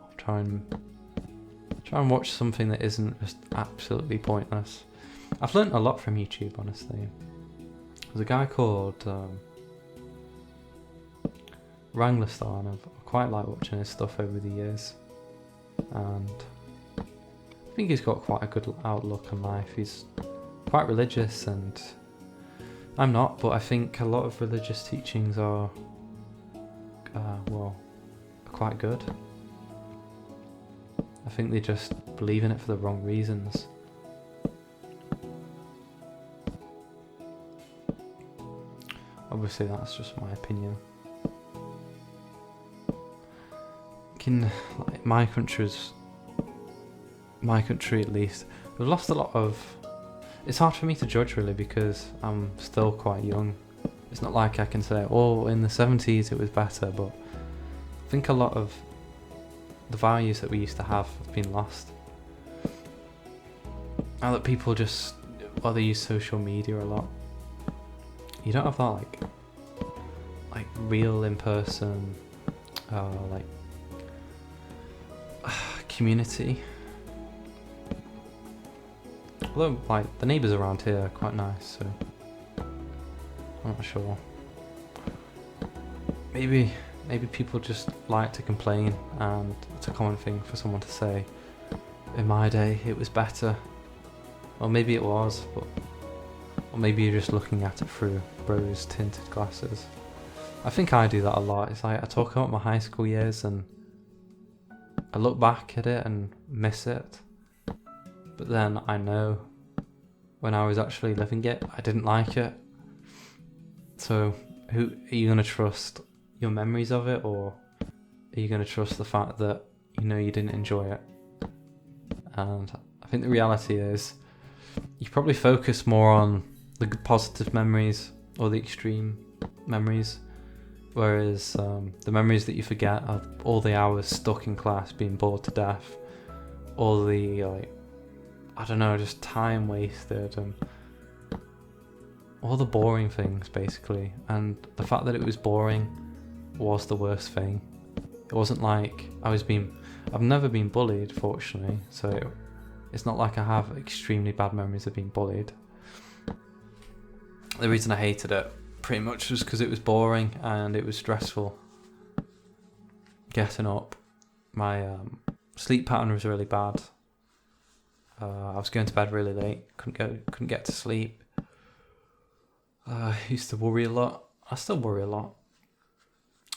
I'll try and watch something that isn't just absolutely pointless. I've learnt a lot from YouTube, honestly. There's a guy called Wrangler Star, and I've quite liked watching his stuff over the years. And I think he's got quite a good outlook on life. He's quite religious, and I'm not, but I think a lot of religious teachings are, quite good. I think they just believe in it for the wrong reasons. Obviously, that's just my opinion. My country at least, we've lost a lot of. It's hard for me to judge really because I'm still quite young. It's not like I can say, oh, in the 70s it was better, but I think a lot of the values that we used to have been lost. Now that people just, they use social media a lot. You don't have that like real in-person community. Although the neighbours around here are quite nice, so I'm not sure. Maybe people just like to complain, and it's a common thing for someone to say, in my day it was better. Or maybe it was, or maybe you're just looking at it through rose tinted glasses. I think I do that a lot. It's like I talk about my high school years and I look back at it and miss it, but then I know when I was actually living it, I didn't like it. So who are you going to trust? Your memories of it, or are you going to trust the fact that you didn't enjoy it? And I think the reality is you probably focus more on the positive memories or the extreme memories, whereas the memories that you forget are all the hours stuck in class being bored to death, all the just time wasted, and all the boring things basically. And the fact that it was boring was the worst thing. It wasn't like I've never been bullied, fortunately, so it's not like I have extremely bad memories of being bullied. The reason I hated it pretty much was because it was boring and it was stressful. Getting up, my sleep pattern was really bad. I was going to bed really late, couldn't get to sleep. I used to worry a lot. I still worry a lot.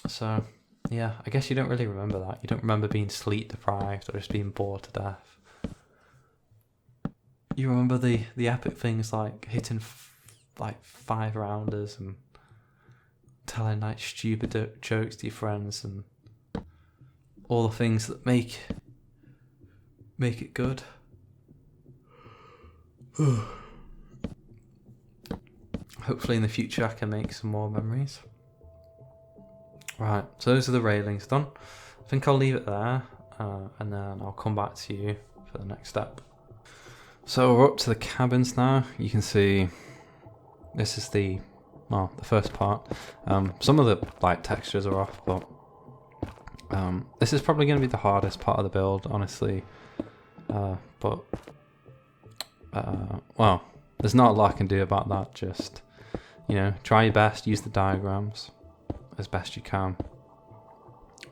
So yeah, I guess you don't really remember that. You don't remember being sleep deprived or just being bored to death. You remember the epic things like hitting 5 rounders and telling stupid jokes to your friends and all the things that make it good. Hopefully in the future I can make some more memories. Right, so those are the railings done. I think I'll leave it there, and then I'll come back to you for the next step. So we're up to the cabins now. You can see this is the first part. Some of the textures are off, but this is probably going to be the hardest part of the build, honestly. There's not a lot I can do about that. Just try your best, use the diagrams as best you can,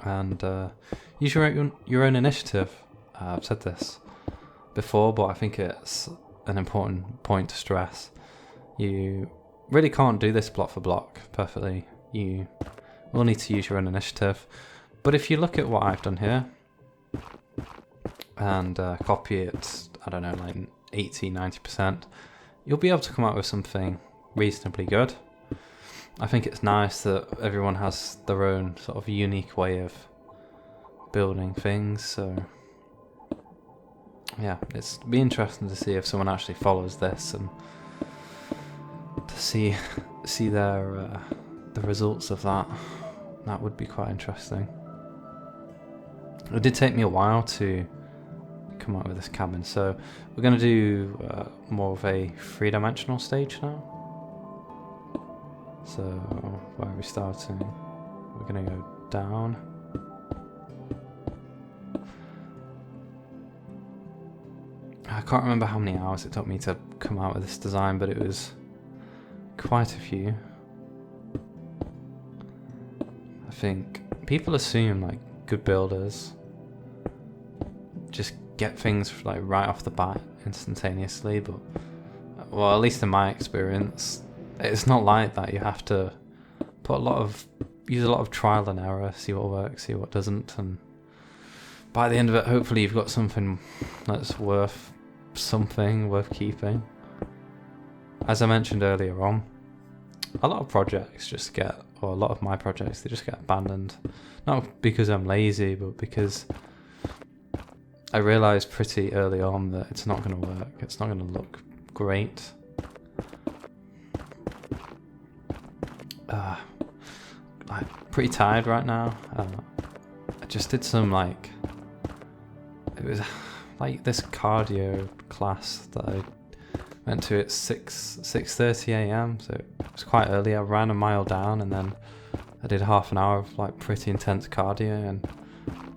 and use your own initiative. I've said this before, but I think it's an important point to stress. You really can't do this block for block perfectly. You will need to use your own initiative, but if you look at what I've done here and copy it, 80-90%, you'll be able to come up with something reasonably good. I think it's nice that everyone has their own sort of unique way of building things, so yeah, it's be interesting to see if someone actually follows this and to see their the results of that. That would be quite interesting. It did take me a while to come up with this cabin, so we're going to do more of a 3-dimensional stage now. So where are we starting? We're going to go down. I can't remember how many hours it took me to come out with this design, but it was quite a few. I think people assume like good builders just get things like right off the bat instantaneously, but well, at least in my experience, it's not like that. You have to use a lot of trial and error, see what works, see what doesn't, and by the end of it, hopefully you've got something that's worth keeping. As I mentioned earlier on, a lot of my projects, they just get abandoned. Not because I'm lazy, but because I realised pretty early on that it's not going to work. It's not going to look great. I'm pretty tired right now. I just did some it was like this cardio class that I went to at 6:30 a.m. so it was quite early. I ran a mile down and then I did half an hour of like pretty intense cardio, and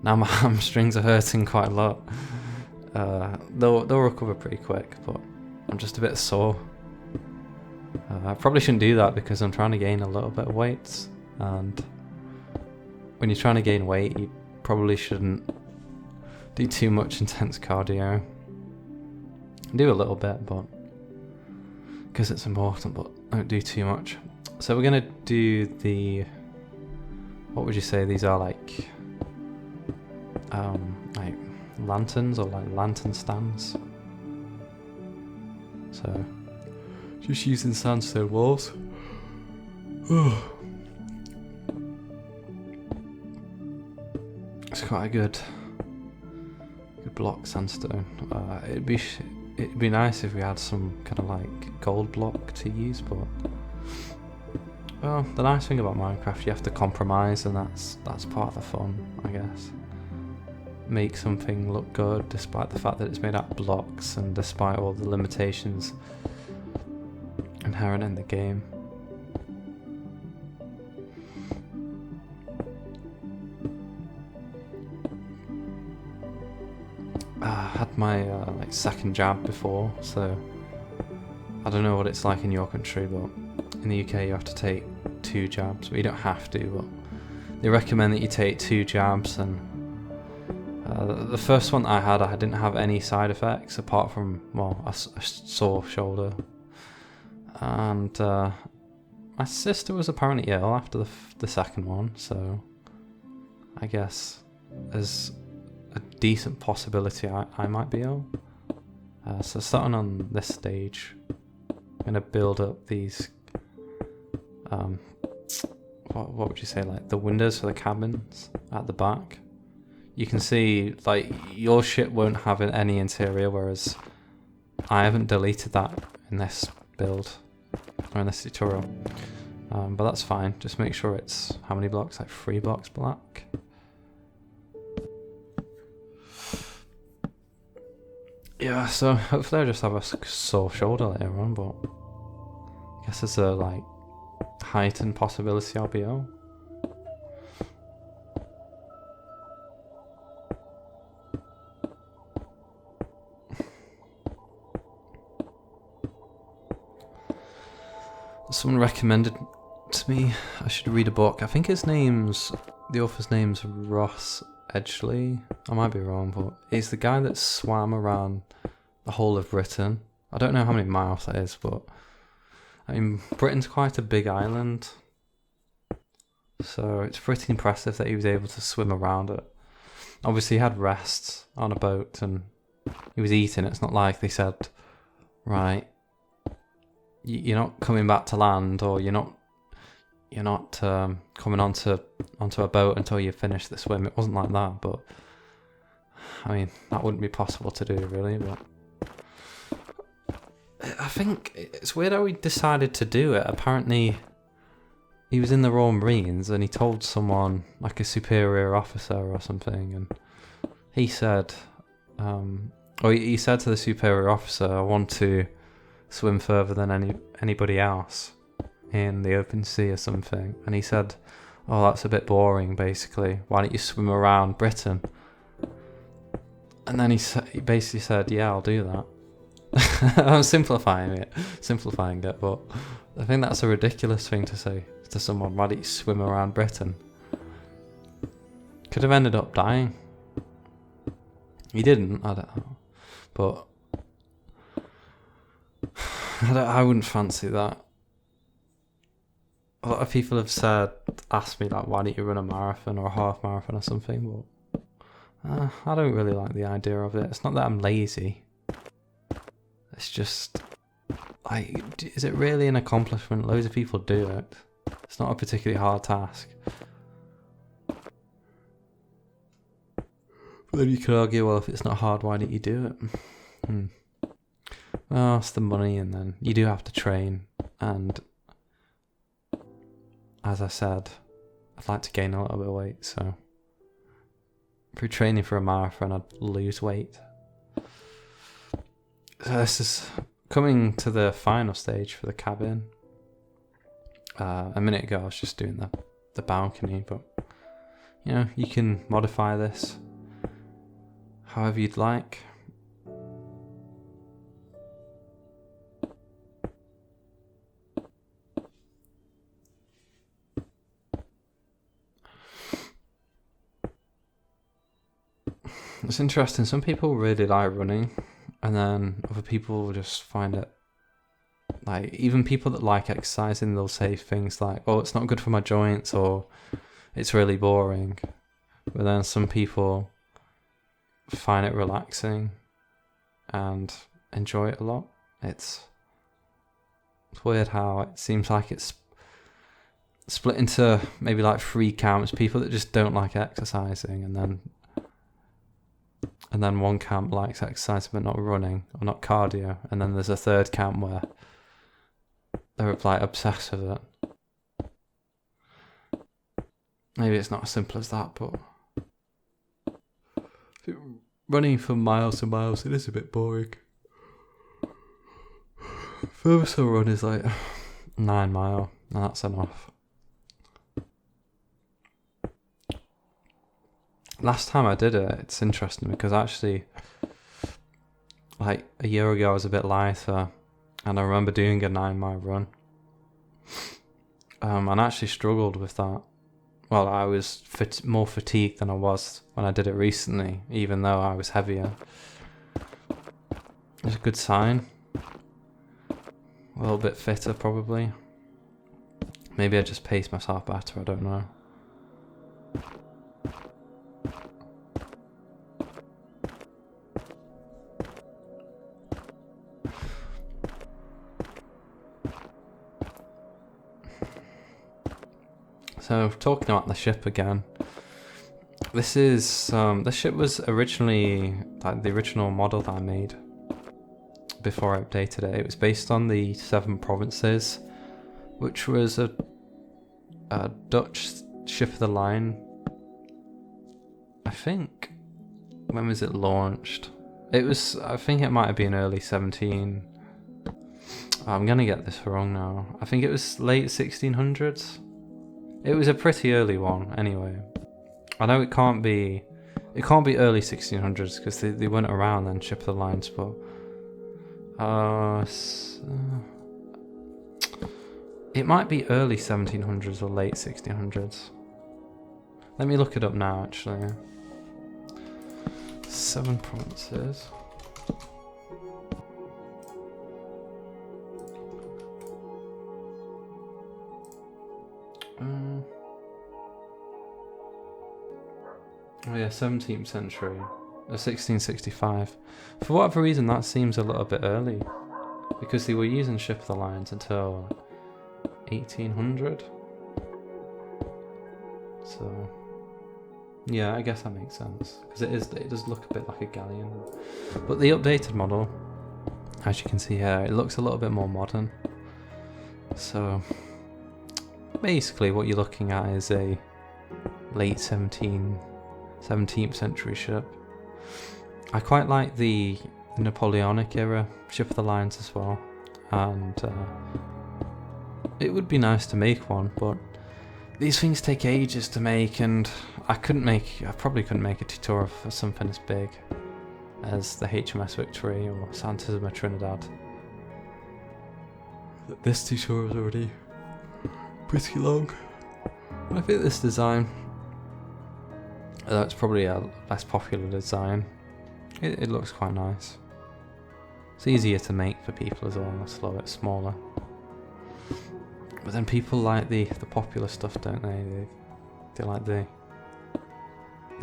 now my hamstrings are hurting quite a lot. They'll recover pretty quick, but I'm just a bit sore. I probably shouldn't do that because I'm trying to gain a little bit of weight, and when you're trying to gain weight, you probably shouldn't do too much intense cardio. Do a little bit, but because it's important, but don't do too much. So we're gonna do what would you say these are, like lanterns or like lantern stands. So just using sandstone walls. It's quite a good block sandstone. It'd be nice if we had some kind of like gold block to use, but well, the nice thing about Minecraft, you have to compromise, and that's part of the fun, I guess. Make something look good despite the fact that it's made out of blocks and despite all the limitations inherent in the game. I had my second jab before, so I don't know what it's like in your country, but in the UK you have to take 2 jabs. But you don't have to, but they recommend that you take 2 jabs, and the first one I didn't have any side effects apart from, well, a sore shoulder. And my sister was apparently ill after the second one, so I guess there's a decent possibility I might be ill. So starting on this stage, I'm going to build up these, what would you say, like the windows for the cabins at the back. You can see, like, your ship won't have any interior, whereas I haven't deleted that in this build, or in this tutorial. But that's fine, just make sure it's, how many blocks? Like 3 blocks black. Yeah, so hopefully I just have a sore shoulder later on, but I guess there's a like heightened possibility I'll be ill. Someone recommended to me I should read a book. I think the author's name's Ross Edgley. I might be wrong, but he's the guy that swam around the whole of Britain. I don't know how many miles that is, but I mean, Britain's quite a big island, so it's pretty impressive that he was able to swim around it. Obviously he had rests on a boat and he was eating. It's not like they said, right, you're not coming back to land, or you're not coming onto a boat until you finish the swim. It wasn't like that, but I mean, that wouldn't be possible to do, really. But I think it's weird how he decided to do it. Apparently he was in the Royal Marines and he told someone, like a superior officer or something, and he said, he said to the superior officer, I want to swim further than anybody else in the open sea or something, and he said, oh, that's a bit boring, basically. Why don't you swim around Britain? And then he basically said, yeah, I'll do that. I'm simplifying it, but I think that's a ridiculous thing to say to someone. Why don't you swim around Britain? Could have ended up dying. He didn't, I don't know. But I wouldn't fancy that. A lot of people have asked me like, why don't you run a marathon or a half marathon or something? But I don't really like the idea of it. It's not that I'm lazy. It's just, like, is it really an accomplishment? Loads of people do it. It's not a particularly hard task. But then you could argue, well, if it's not hard, why don't you do it? Well, it's the money, and then you do have to train. And as I said, I'd like to gain a little bit of weight, so through training for a marathon, I'd lose weight. So this is coming to the final stage for the cabin. A minute ago I was just doing the balcony, but you know, you can modify this however you'd like. It's interesting, some people really like running, and then other people just find it, like, even people that like exercising, they'll say things like, oh, it's not good for my joints, or it's really boring. But then some people find it relaxing and enjoy it a lot. It's weird how it seems like it's split into maybe like 3 camps: people that just don't like exercising, and then one camp likes exercising but not running or not cardio, and then there's a third camp where they're like obsessed with it. Maybe it's not as simple as that, but running for miles and miles, it is a bit boring. Furthest I'll run is like 9 mile, and that's enough. Last time I did it, it's interesting because actually, like a year ago, I was a bit lighter, and I remember doing a 9 mile run. And I actually struggled with that. Well, I was more fatigued than I was when I did it recently, even though I was heavier. It's a good sign. A little bit fitter, probably. Maybe I just paced myself better, I don't know. So, talking about the ship again, this ship was originally, like, the original model that I made before I updated it. It was based on the 7 Provinces, which was a Dutch ship of the line. I think, when was it launched? I think it might have been early 17. I'm gonna get this wrong now. I think it was late 1600s. It was a pretty early one, anyway. I know it can't be early 1600s because they weren't around then, ship of the lines, but it might be early 1700s or late 1600s. Let me look it up now, actually. 7 Provinces. Oh yeah, 17th century, 1665. For whatever reason, that seems a little bit early, because they were using ship of the lines until 1800. So yeah, I guess that makes sense, because it does look a bit like a galleon. But the updated model, as you can see here, it looks a little bit more modern. So basically what you're looking at is a late 17th century ship. I quite like the Napoleonic era ship of the lines as well, and it would be nice to make one, but these things take ages to make, and I probably couldn't make a tutorial for something as big. as the HMS Victory or Santisima Trinidad. This tutorial is already pretty long. I think this design, although it's probably a less popular design, it looks quite nice. It's easier to make for people as well, it's a little bit smaller. But then people like the popular stuff, don't they? They like the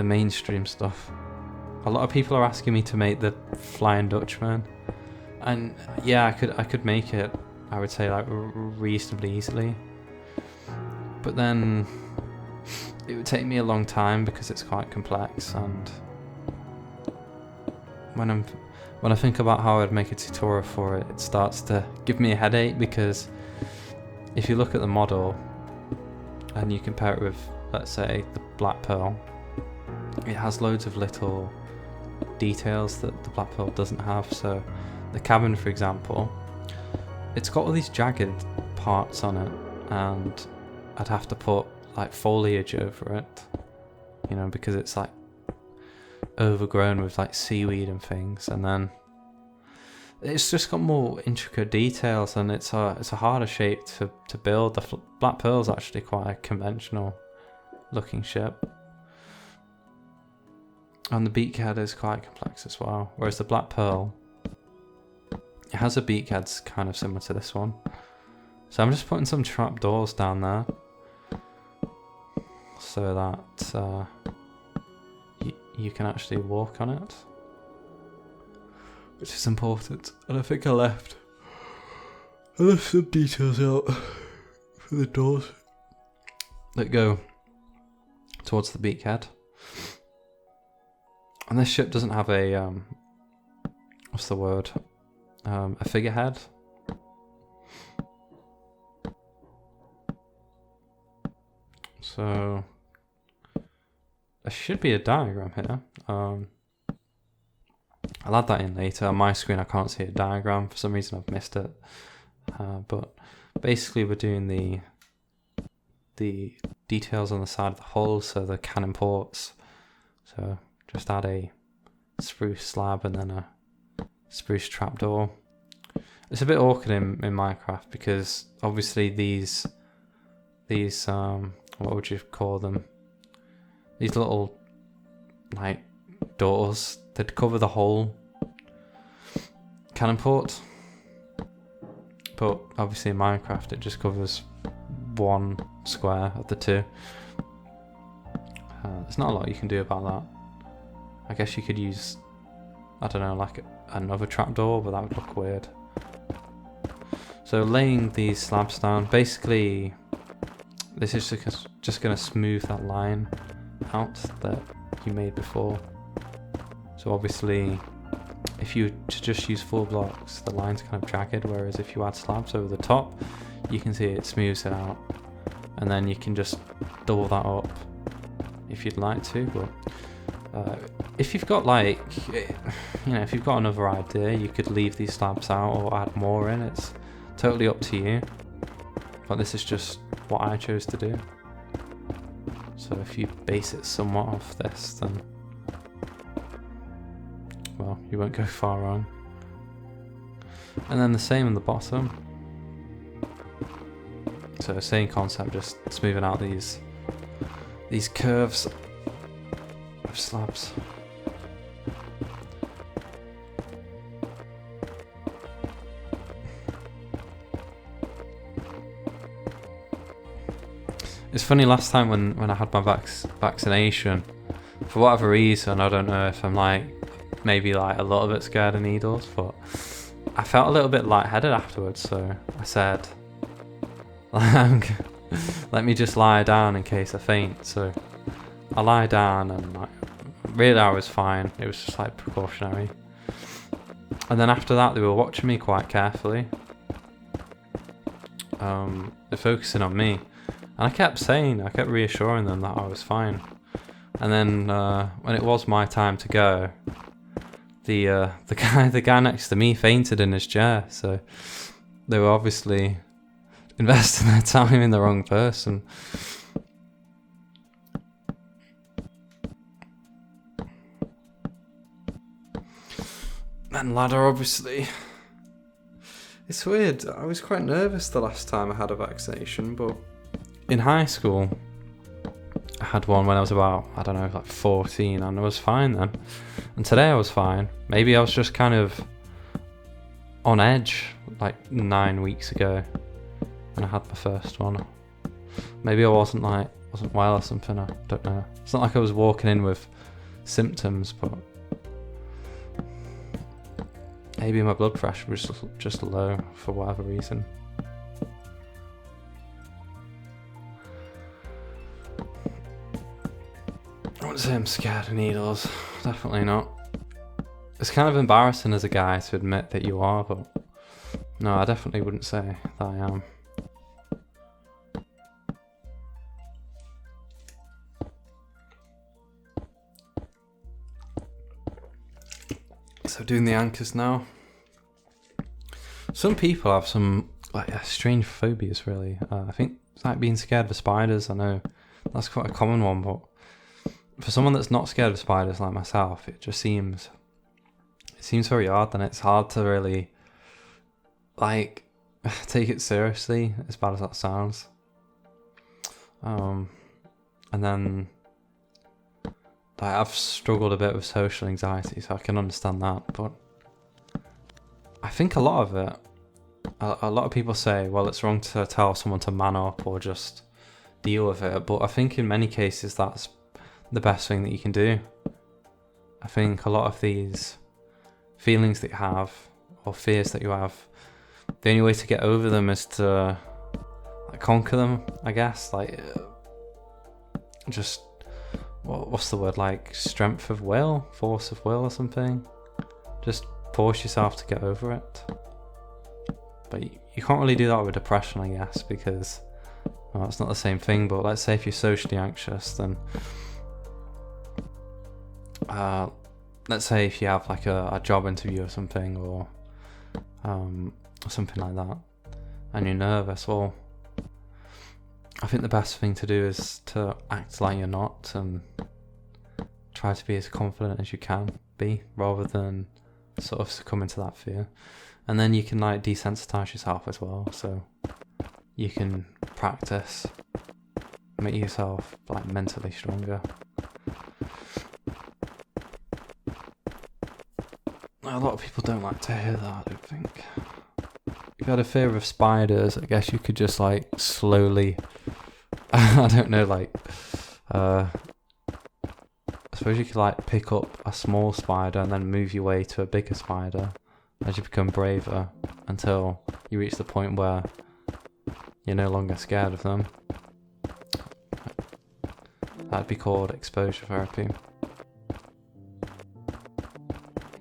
mainstream stuff. A lot of people are asking me to make the Flying Dutchman, and yeah, I could make it, I would say, like reasonably easily. But then it would take me a long time because it's quite complex, and when I think about how I'd make a tutorial for it, it starts to give me a headache, because if you look at the model and you compare it with, let's say, the Black Pearl, it has loads of little details that the Black Pearl doesn't have. So the cabin, for example, it's got all these jagged parts on it, and I'd have to put like foliage over it, you know, because it's like overgrown with like seaweed and things, and then it's just got more intricate details, and it's a harder shape to build. The Black Pearl is actually quite a conventional looking ship, and the Beakhead is quite complex as well, whereas the Black Pearl, it has a beak head's kind of similar to this one. So I'm just putting some trapdoors down there so that you can actually walk on it, which is important. And I think I left some details out for the doors that go towards the Beakhead. And this ship doesn't have a what's the word? A figurehead. So there should be a diagram here. I'll add that in later. On my screen I can't see a diagram, for some reason I've missed it. But basically we're doing the details on the side of the hull, so the cannon ports. So just add a spruce slab and then a spruce trapdoor. It's a bit awkward in Minecraft because obviously these what would you call them? These little like doors, they'd cover the whole cannon port. But obviously in Minecraft it just covers one square of the two. There's not a lot you can do about that. I guess you could use, I don't know, like another trapdoor, but that would look weird. So laying these slabs down, basically this is just going to smooth that line out that you made before. So obviously if you just use 4 blocks, the line's kind of jagged, whereas if you add slabs over the top, you can see it smooths it out. And then you can just double that up if you'd like to, but if you've got like, you know, if you've got another idea, you could leave these slabs out or add more in. It's totally up to you, but this is just what I chose to do. So if you base it somewhat off this, then well, you won't go far wrong. And then the same on the bottom. So same concept, just smoothing out these curves of slabs. It's funny, last time when I had my vaccination, for whatever reason, I don't know if I'm like, maybe like a little bit scared of needles, but I felt a little bit lightheaded afterwards, so I said, let me just lie down in case I faint. So I lie down and like, really I was fine, it was just like precautionary. And then after that they were watching me quite carefully. They're focusing on me. And I kept reassuring them that I was fine. And then when it was my time to go, the guy next to me fainted in his chair. So they were obviously investing their time in the wrong person. And ladder, obviously. It's weird. I was quite nervous the last time I had a vaccination, but in high school, I had one when I was about, I don't know, like 14, and I was fine then. And today I was fine. Maybe I was just kind of on edge like 9 weeks ago when I had my first one. Maybe I wasn't well or something, I don't know. It's not like I was walking in with symptoms, but maybe my blood pressure was just low for whatever reason. I wouldn't say I'm scared of needles, definitely not. It's kind of embarrassing as a guy to admit that you are, but no, I definitely wouldn't say that I am. So doing the anchors now. Some people have some strange phobias, really. I think it's like being scared of spiders. I know that's quite a common one, but for someone that's not scared of spiders like myself, it just seems very odd, and it's hard to really take it seriously, as bad as that sounds. And then I've struggled a bit with social anxiety, so I can understand that, but I think a lot of it, a lot of people say, well, it's wrong to tell someone to man up or just deal with it, but I think in many cases that's the best thing that you can do. I think a lot of these feelings that you have, or fears that you have, the only way to get over them is to conquer them, I guess. Just what's the word, strength of will, force of will or something. Just force yourself to get over it. But you can't really do that with depression, I guess, because it's not the same thing. But let's say if you're socially anxious, then let's say if you have a job interview or something, or something like that, and you're nervous, well, I think the best thing to do is to act like you're not and try to be as confident as you can be, rather than sort of succumb to that fear. And then you can desensitize yourself as well, so you can practice, make yourself mentally stronger. A lot of people don't like to hear that, I don't think. If you had a fear of spiders, I guess you could just slowly, I don't know, I suppose you could pick up a small spider and then move your way to a bigger spider as you become braver, until you reach the point where you're no longer scared of them. That'd be called exposure therapy.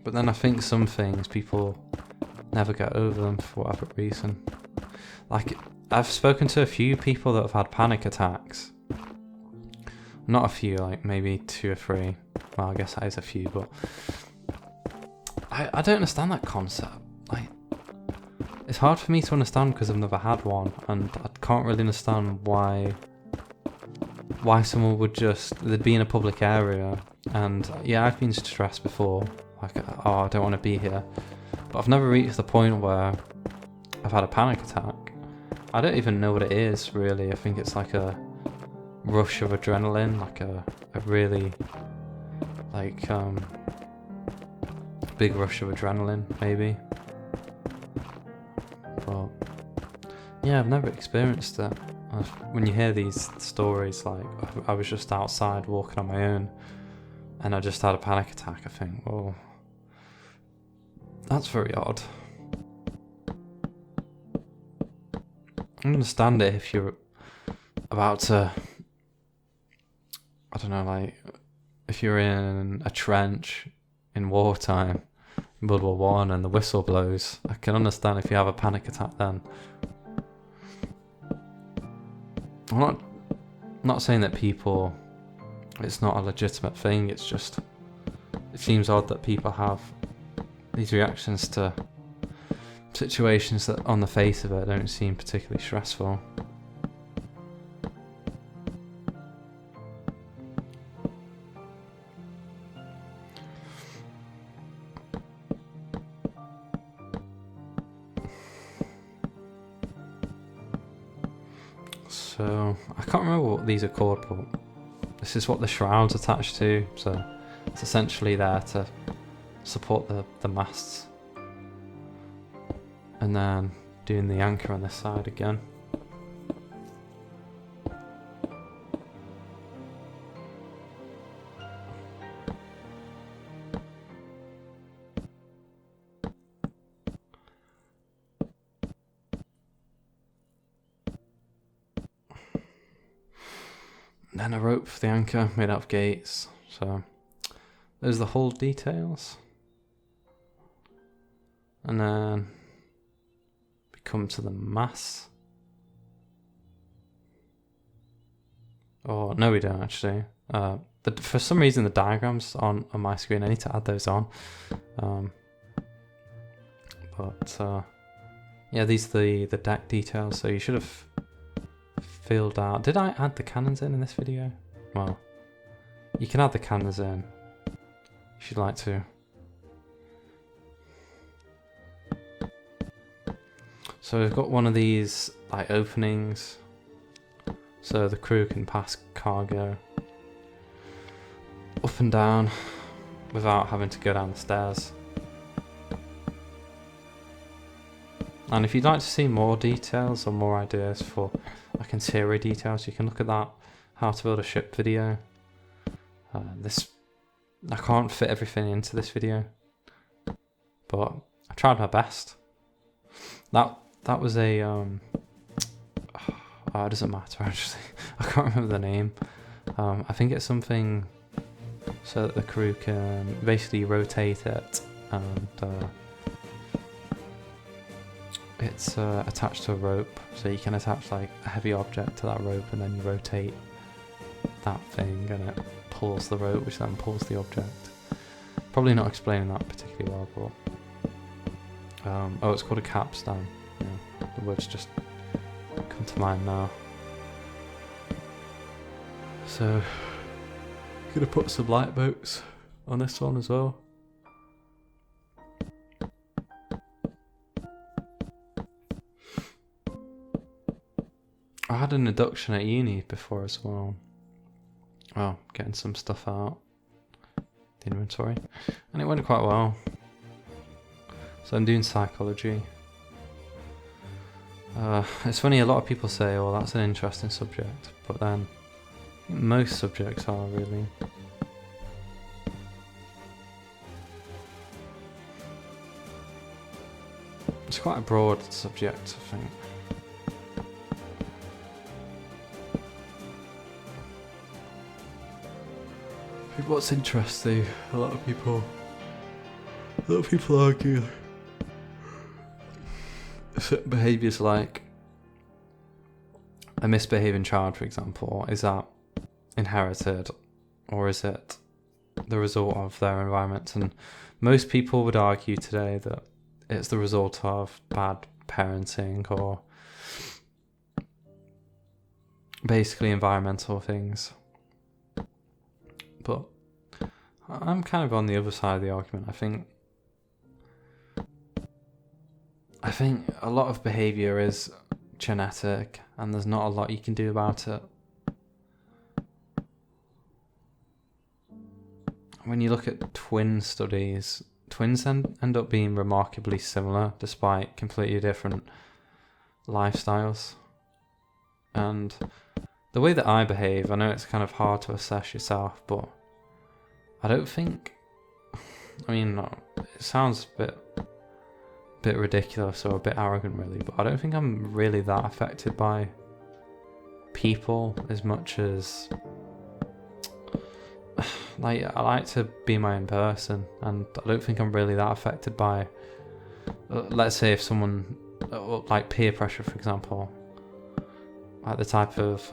But then I think some things, people never get over them for whatever reason. I've spoken to a few people that have had panic attacks. Not a few, maybe 2 or 3. Well, I guess that is a few, but I don't understand that concept. It's hard for me to understand because I've never had one, and I can't really understand why someone would they'd be in a public area, and yeah, I've been stressed before, I don't want to be here, but I've never reached the point where I've had a panic attack. I don't even know what it is, really. I think it's a rush of adrenaline, a really big rush of adrenaline, maybe. But yeah, I've never experienced it. When you hear these stories, I was just outside walking on my own and I just had a panic attack, I think, well, that's very odd. I understand it if you're about to, I don't know, if you're in a trench in wartime, in World War One, and the whistle blows. I can understand if you have a panic attack then. I'm not saying that it's not a legitimate thing, it's just, it seems odd that people have these reactions to situations that on the face of it don't seem particularly stressful. So I can't remember what these are called, but this is what the shrouds attach to. So it's essentially there to support the masts. And then doing the anchor on this side again. Then a rope for the anchor made out of gates. So there's the hull details. And then we come to the masts. Oh, no we don't actually. For some reason the diagrams on my screen, I need to add those on. Yeah, these are the deck details, so you should have filled out. Did I add the cannons in this video? Well, you can add the cannons in if you'd like to. So we've got one of these like openings, so the crew can pass cargo up and down without having to go down the stairs. And if you'd like to see more details or more ideas for like interior details, you can look at that how to build a ship video. I can't fit everything into this video, but I tried my best. That was a it doesn't matter actually. I can't remember the name. I think it's something so that the crew can basically rotate it, and it's attached to a rope, so you can attach like a heavy object to that rope and then you rotate that thing and it pulls the rope, which then pulls the object. Probably not explaining that particularly well, but oh, it's called a capstan. Yeah, the words just come to mind now. So gonna put some light boats on this one as well. I had an induction at uni before as well. Well, getting some stuff out the inventory, and it went quite well. So I'm doing psychology. It's funny, a lot of people say, "Oh, that's an interesting subject," but then I think most subjects are really. It's quite a broad subject, I think. What's interesting, a lot of people argue certain behaviours like a misbehaving child, for example, is that inherited or is it the result of their environment? And most people would argue today that it's the result of bad parenting or basically environmental things. But I'm kind of on the other side of the argument. I think a lot of behaviour is genetic and there's not a lot you can do about it. When you look at twin studies, twins end up being remarkably similar despite completely different lifestyles. And the way that I behave, I know it's kind of hard to assess yourself, but I don't think, I mean, it sounds a bit ridiculous or a bit arrogant really, but I don't think I'm really that affected by people as much as, like, I like to be my own person, and I don't think I'm really that affected by, let's say if someone, like peer pressure for example, like the type of,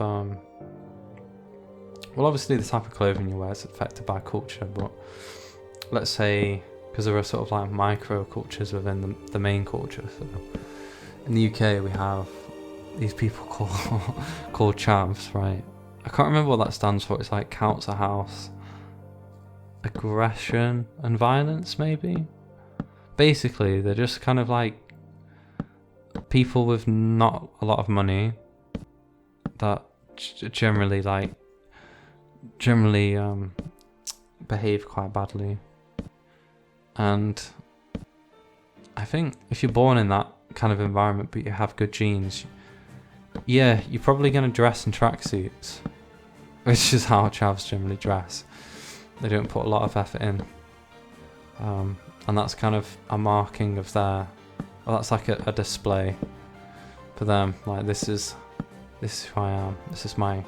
well, obviously the type of clothing you wear is affected by culture, but let's say, because there are sort of like micro cultures within the main culture. So in the UK we have these people called chavs, right? I can't remember what that stands for. It's like council house aggression and violence, maybe. Basically, they're just kind of like people with not a lot of money that generally behave quite badly. And I think if you're born in that kind of environment but you have good genes, yeah, you're probably going to dress in tracksuits, which is how chavs generally dress. They don't put a lot of effort in. And that's kind of a marking of their, well, that's like a display for them. Like, this is who I am. This is my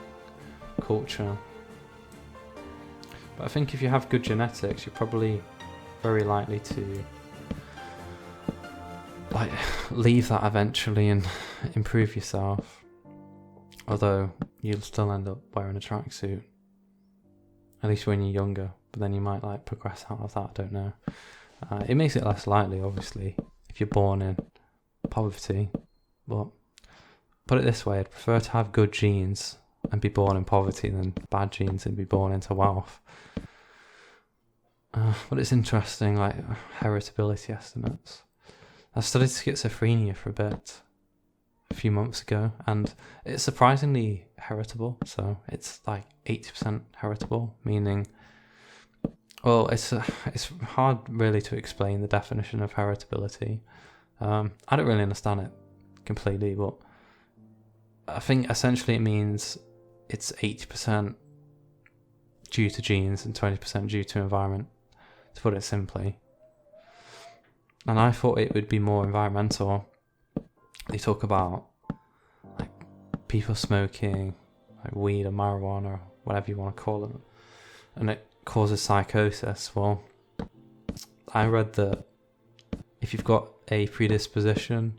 culture. But I think if you have good genetics, you're probably very likely to like leave that eventually and improve yourself. Although you'll still end up wearing a tracksuit, at least when you're younger. But then you might like progress out of that. I don't know. It makes it less likely, obviously, if you're born in poverty. But put it this way, I'd prefer to have good genes and be born in poverty than bad genes and be born into wealth. But it's interesting, like heritability estimates. I studied schizophrenia for a few months ago, and it's surprisingly heritable. So it's like 80% heritable, meaning, well, it's hard really to explain the definition of heritability. I don't really understand it completely, but I think essentially it means it's 80% due to genes and 20% due to environment, to put it simply. And I thought it would be more environmental. They talk about like people smoking like weed or marijuana or whatever you want to call it, and it causes psychosis. Well, I read that if you've got a predisposition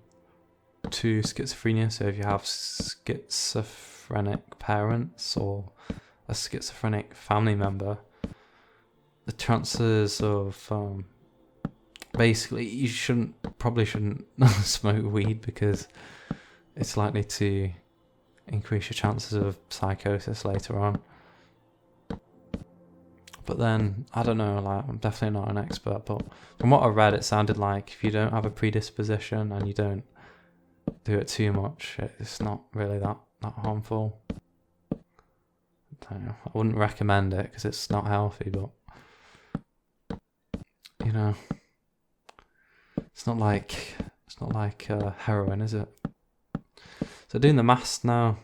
to schizophrenia, so if you have schizophrenic parents or a schizophrenic family member, the chances of basically you probably shouldn't smoke weed, because it's likely to increase your chances of psychosis later on. But then, I don't know, like, I'm definitely not an expert, but from what I read, it sounded like if you don't have a predisposition and you don't do it too much, it's not really that harmful. I don't know, I wouldn't recommend it because it's not healthy, but you know, it's not like heroin, is it? So doing the Masts now.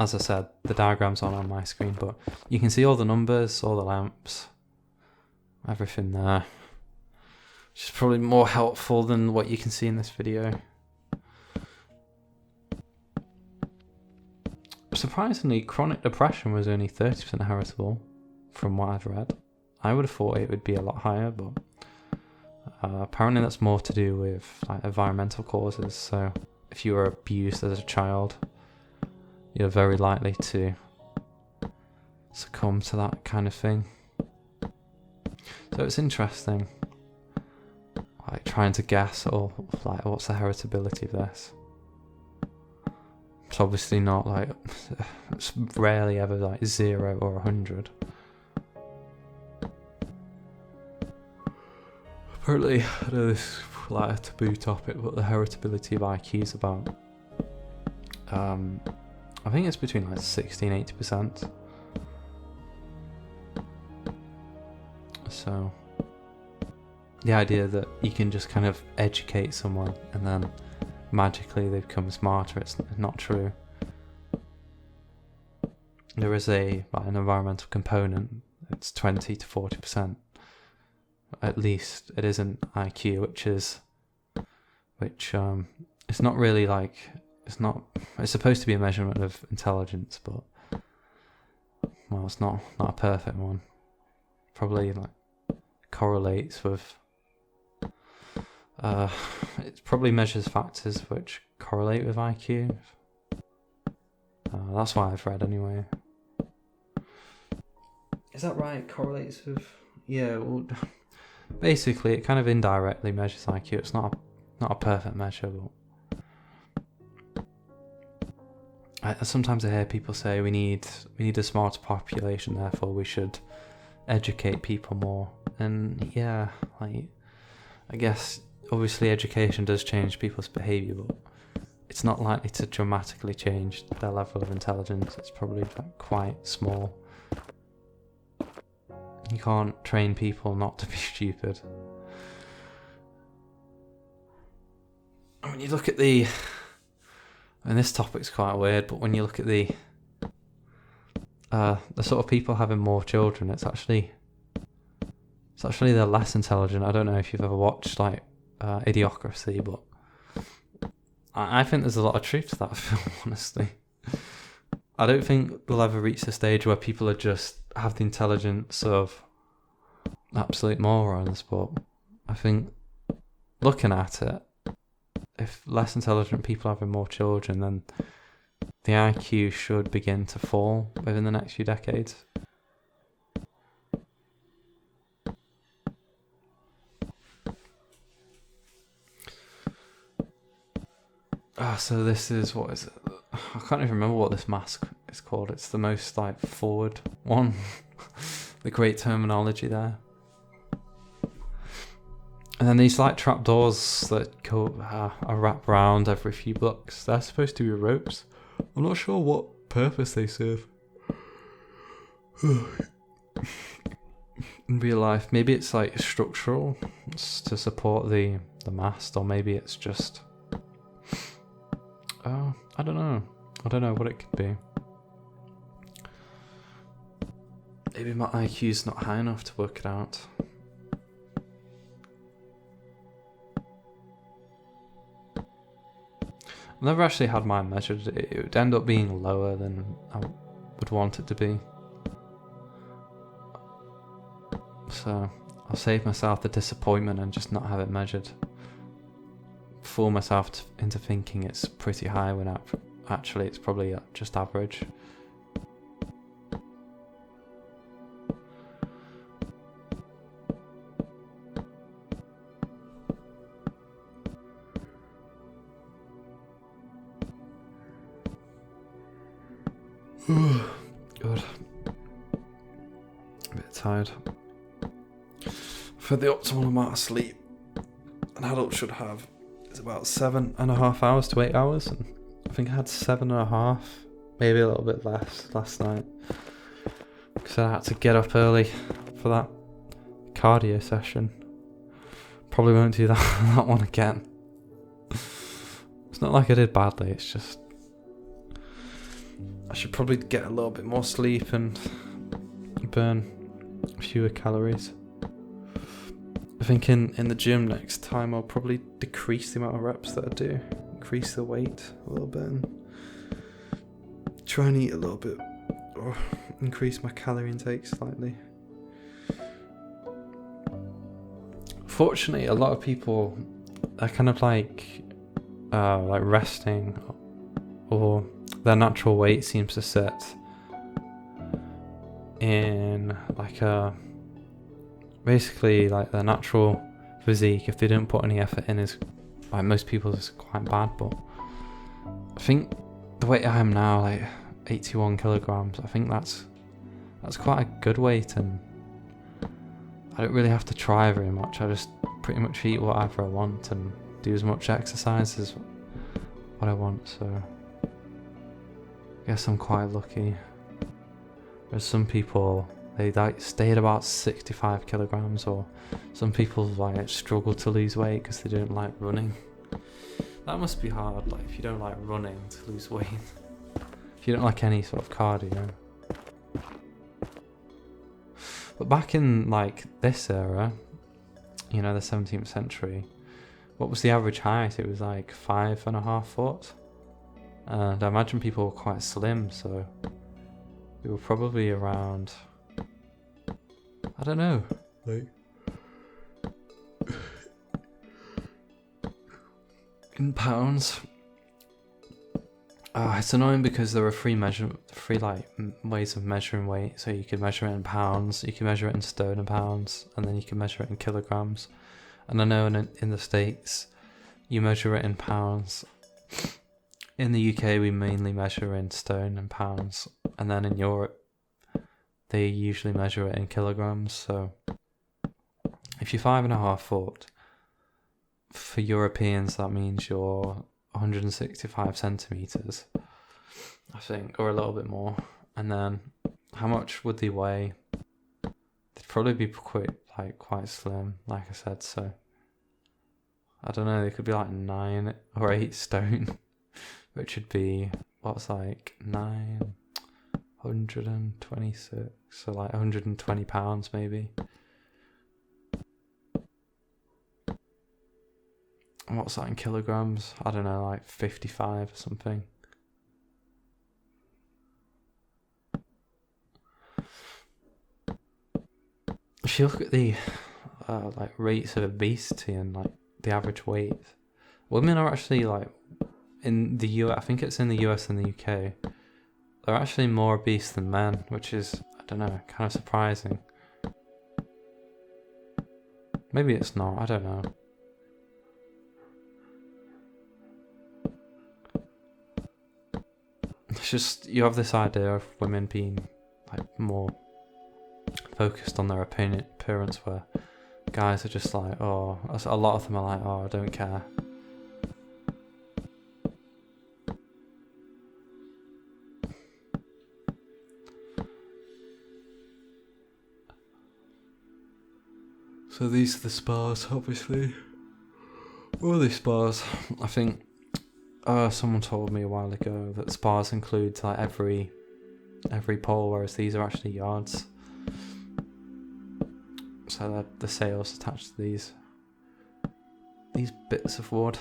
As I said, the diagram's on my screen, but you can see all the numbers, all the lamps, everything there, which is probably more helpful than what you can see in this video. Surprisingly, chronic depression was only 30% heritable from what I've read. I would have thought it would be a lot higher, but apparently that's more to do with like environmental causes. So if you were abused as a child, you're very likely to succumb to that kind of thing. So it's interesting, like trying to guess, or like what's the heritability of this. It's obviously not like, it's rarely ever like 0 or 100. Apparently, I know this is like a taboo topic, but the heritability of IQ is about I think it's between like 60 and 80%. So the idea that you can just kind of educate someone and then magically they become smarter, it's not true. There is an environmental component. It's 20 to 40%. At least it isn't IQ, which it's not really like, it's supposed to be a measurement of intelligence, but well, it's not a perfect one. Probably like correlates with it probably measures factors which correlate with IQ. That's what I've read anyway. Is that right? Correlates with, yeah, well, basically it kind of indirectly measures IQ. It's not a perfect measure, but sometimes I hear people say we need a smarter population, therefore we should educate people more. And yeah, like, I guess obviously education does change people's behaviour, but it's not likely to dramatically change their level of intelligence. It's probably like quite small. You can't train people not to be stupid. When you look at and this topic's quite weird, but when you look at the sort of people having more children, it's actually they're less intelligent. I don't know if you've ever watched like Idiocracy, but I think there's a lot of truth to that film, honestly. I don't think we'll ever reach the stage where people are just have the intelligence of absolute morons, but I think looking at it, if less intelligent people having more children, then the IQ should begin to fall within the next few decades. So this is, what is it? I can't even remember what this mask is called. It's the most like forward one. The great terminology there. And then these like trapdoors that go are wrapped around every few blocks. They're supposed to be ropes. I'm not sure what purpose they serve. In real life, maybe it's like structural, it's to support the mast, or maybe it's just I don't know what it could be. Maybe my IQ's not high enough to work it out. I've never actually had mine measured. It would end up being lower than I would want it to be. So I'll save myself the disappointment and just not have it measured. Fool myself into thinking it's pretty high when actually it's probably just average. Good. A bit tired. For the optimal amount of sleep an adult should have is about 7.5 hours to 8 hours, and I think I had 7.5, maybe a little bit less last night, because I had to get up early for that cardio session. Probably won't do that one again. It's not like I did badly, it's just I should probably get a little bit more sleep and burn fewer calories. I think in the gym next time I'll probably decrease the amount of reps that I do, increase the weight a little bit, and try and eat a little bit, or increase my calorie intake slightly. Fortunately, a lot of people are kind of like resting, or their natural weight seems to sit in like basically like their natural physique, if they don't put any effort in, is like most people's is quite bad. But I think the weight I am now, like 81 kilograms, I think that's quite a good weight, and I don't really have to try very much. I just pretty much eat whatever I want and do as much exercise as what I want, so I guess I'm quite lucky. Whereas some people, they like stay at about 65 kilograms, or some people like struggle to lose weight because they don't like running. That must be hard, like if you don't like running, to lose weight. If you don't like any sort of cardio. But back in like this era, you know, the 17th century, what was the average height? It was like 5.5 foot. And I imagine people were quite slim, so they were probably around, I don't know, like in pounds. It's annoying because there are three ways of measuring weight. So you could measure it in pounds, you can measure it in stone and pounds, and then you can measure it in kilograms. And I know in the States, you measure it in pounds. In the UK, we mainly measure in stone and pounds, and then in Europe, they usually measure it in kilograms. So if you're 5.5 foot, for Europeans, that means you're 165 centimeters, I think, or a little bit more. And then how much would they weigh? They'd probably be quite slim, like I said. So I don't know, they could be like 9 or 8 stone, which would be what's like 926, so like 120 pounds maybe. And what's that in kilograms? I don't know, like 55 or something. If you look at the like rates of obesity and like the average weight, women are actually like in the US, I think it's in the US and the UK, they're actually more obese than men, which is, I don't know, kind of surprising. Maybe it's not, I don't know. It's just, you have this idea of women being like more focused on their appearance, where guys are just like, oh, a lot of them are like, oh, I don't care. So these are the spars, obviously. What are these spars? I think someone told me a while ago that spars include like every pole, whereas these are actually yards. So they're the sails attached to these bits of wood.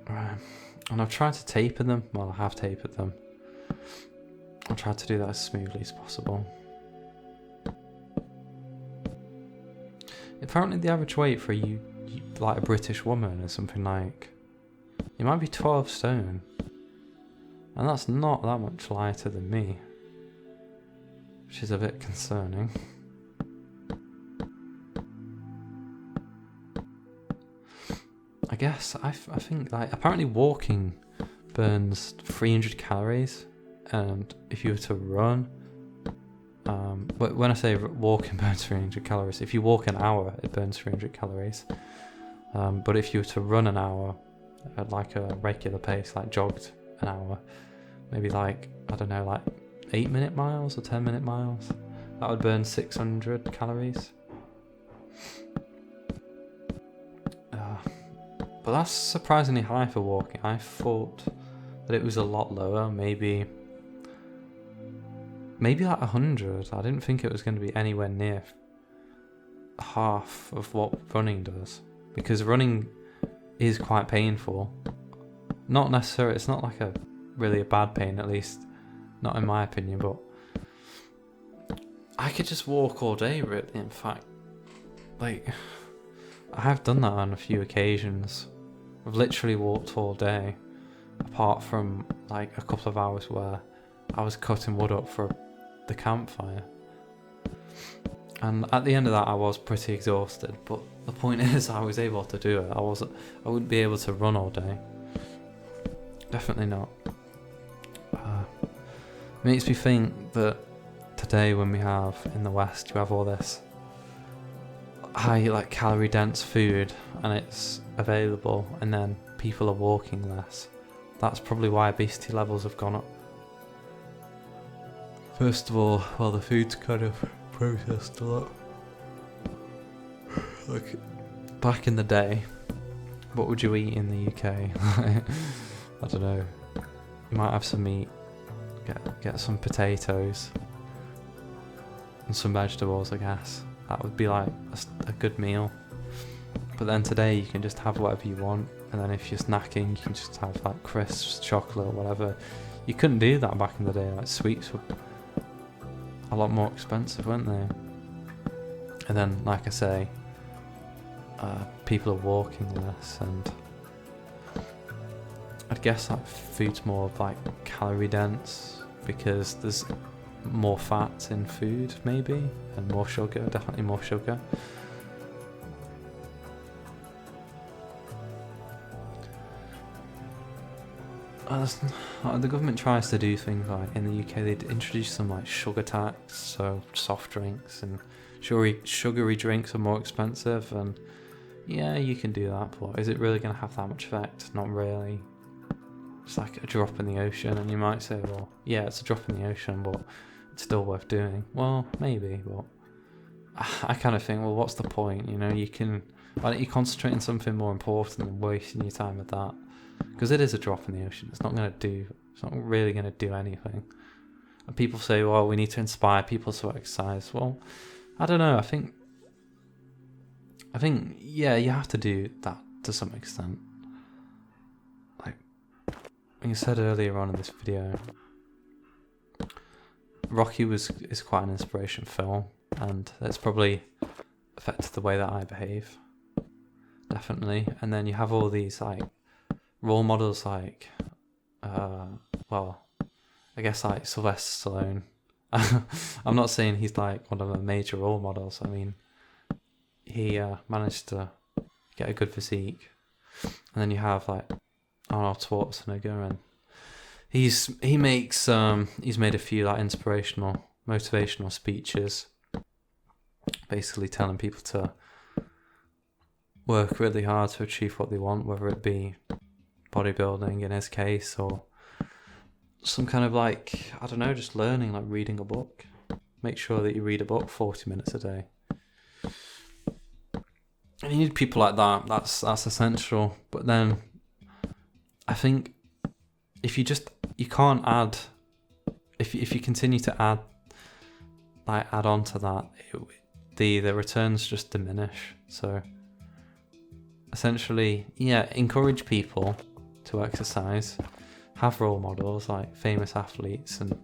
Right. And I've tried to taper them. Well, I have tapered them. I'll try to do that as smoothly as possible. Apparently the average weight for you like a British woman is something like, it might be 12 stone. And that's not that much lighter than me, which is a bit concerning. I guess, I think like, apparently walking burns 300 calories, and if you were to run, when I say walking burns 300 calories, if you walk an hour, it burns 300 calories. But if you were to run an hour at like a regular pace, like jogged an hour, maybe like, I don't know, like 8-minute miles or 10-minute miles, that would burn 600 calories. But that's surprisingly high for walking. I thought that it was a lot lower, maybe like 100. I didn't think it was going to be anywhere near half of what running does, because running is quite painful. Not necessarily, it's not like really a bad pain, at least not in my opinion, but I could just walk all day really. In fact, like, I have done that on a few occasions. I've literally walked all day, apart from like a couple of hours where I was cutting wood up for the campfire. And at the end of that I was pretty exhausted, but the point is I was able to do it. I wouldn't be able to run all day. Definitely not. Makes me think that today, when we have in the West, you have all this high like calorie dense food and it's available, and then people are walking less. That's probably why obesity levels have gone up. First of all, well, the food's kind of processed a lot. Like, back in the day, what would you eat in the UK? I don't know. You might have some meat, get some potatoes, and some vegetables, I guess. That would be like a good meal. But then today you can just have whatever you want, and then if you're snacking you can just have like crisps, chocolate, or whatever. You couldn't do that back in the day. Like, sweets were a lot more expensive, weren't they? And then, like I say, people are walking less, and I'd guess that food's more like calorie dense because there's more fat in food, maybe, and more sugar, definitely more sugar. The government tries to do things like in the UK they'd introduce some like sugar tax, so soft drinks and sugary drinks are more expensive, and yeah, you can do that, but is it really going to have that much effect? Not really. It's like a drop in the ocean, and you might say, well, yeah, it's a drop in the ocean, but it's still worth doing. Well, maybe, but I kind of think, well, what's the point? You know, why don't you concentrate on something more important than wasting your time with that? Because it is a drop in the ocean. It's not really going to do anything. And people say, well, we need to inspire people to exercise. Well, I don't know. I think, yeah, you have to do that to some extent. Like you said earlier on in this video, Rocky is quite an inspiration film, and it's probably affected the way that I behave. Definitely. And then you have all these like role models like well, I guess like Sylvester Stallone. I'm not saying he's like one of the major role models. I mean, he managed to get a good physique. And then you have like Arnold Schwarzenegger, and he's made a few like inspirational, motivational speeches, basically telling people to work really hard to achieve what they want, whether it be bodybuilding in his case, or some kind of like, I don't know, just learning, like reading a book. Make sure that you read a book 40 minutes a day. And you need people like that. That's essential. But then I think if you continue to add on to that, the returns just diminish. So essentially, yeah, encourage people to exercise, have role models like famous athletes and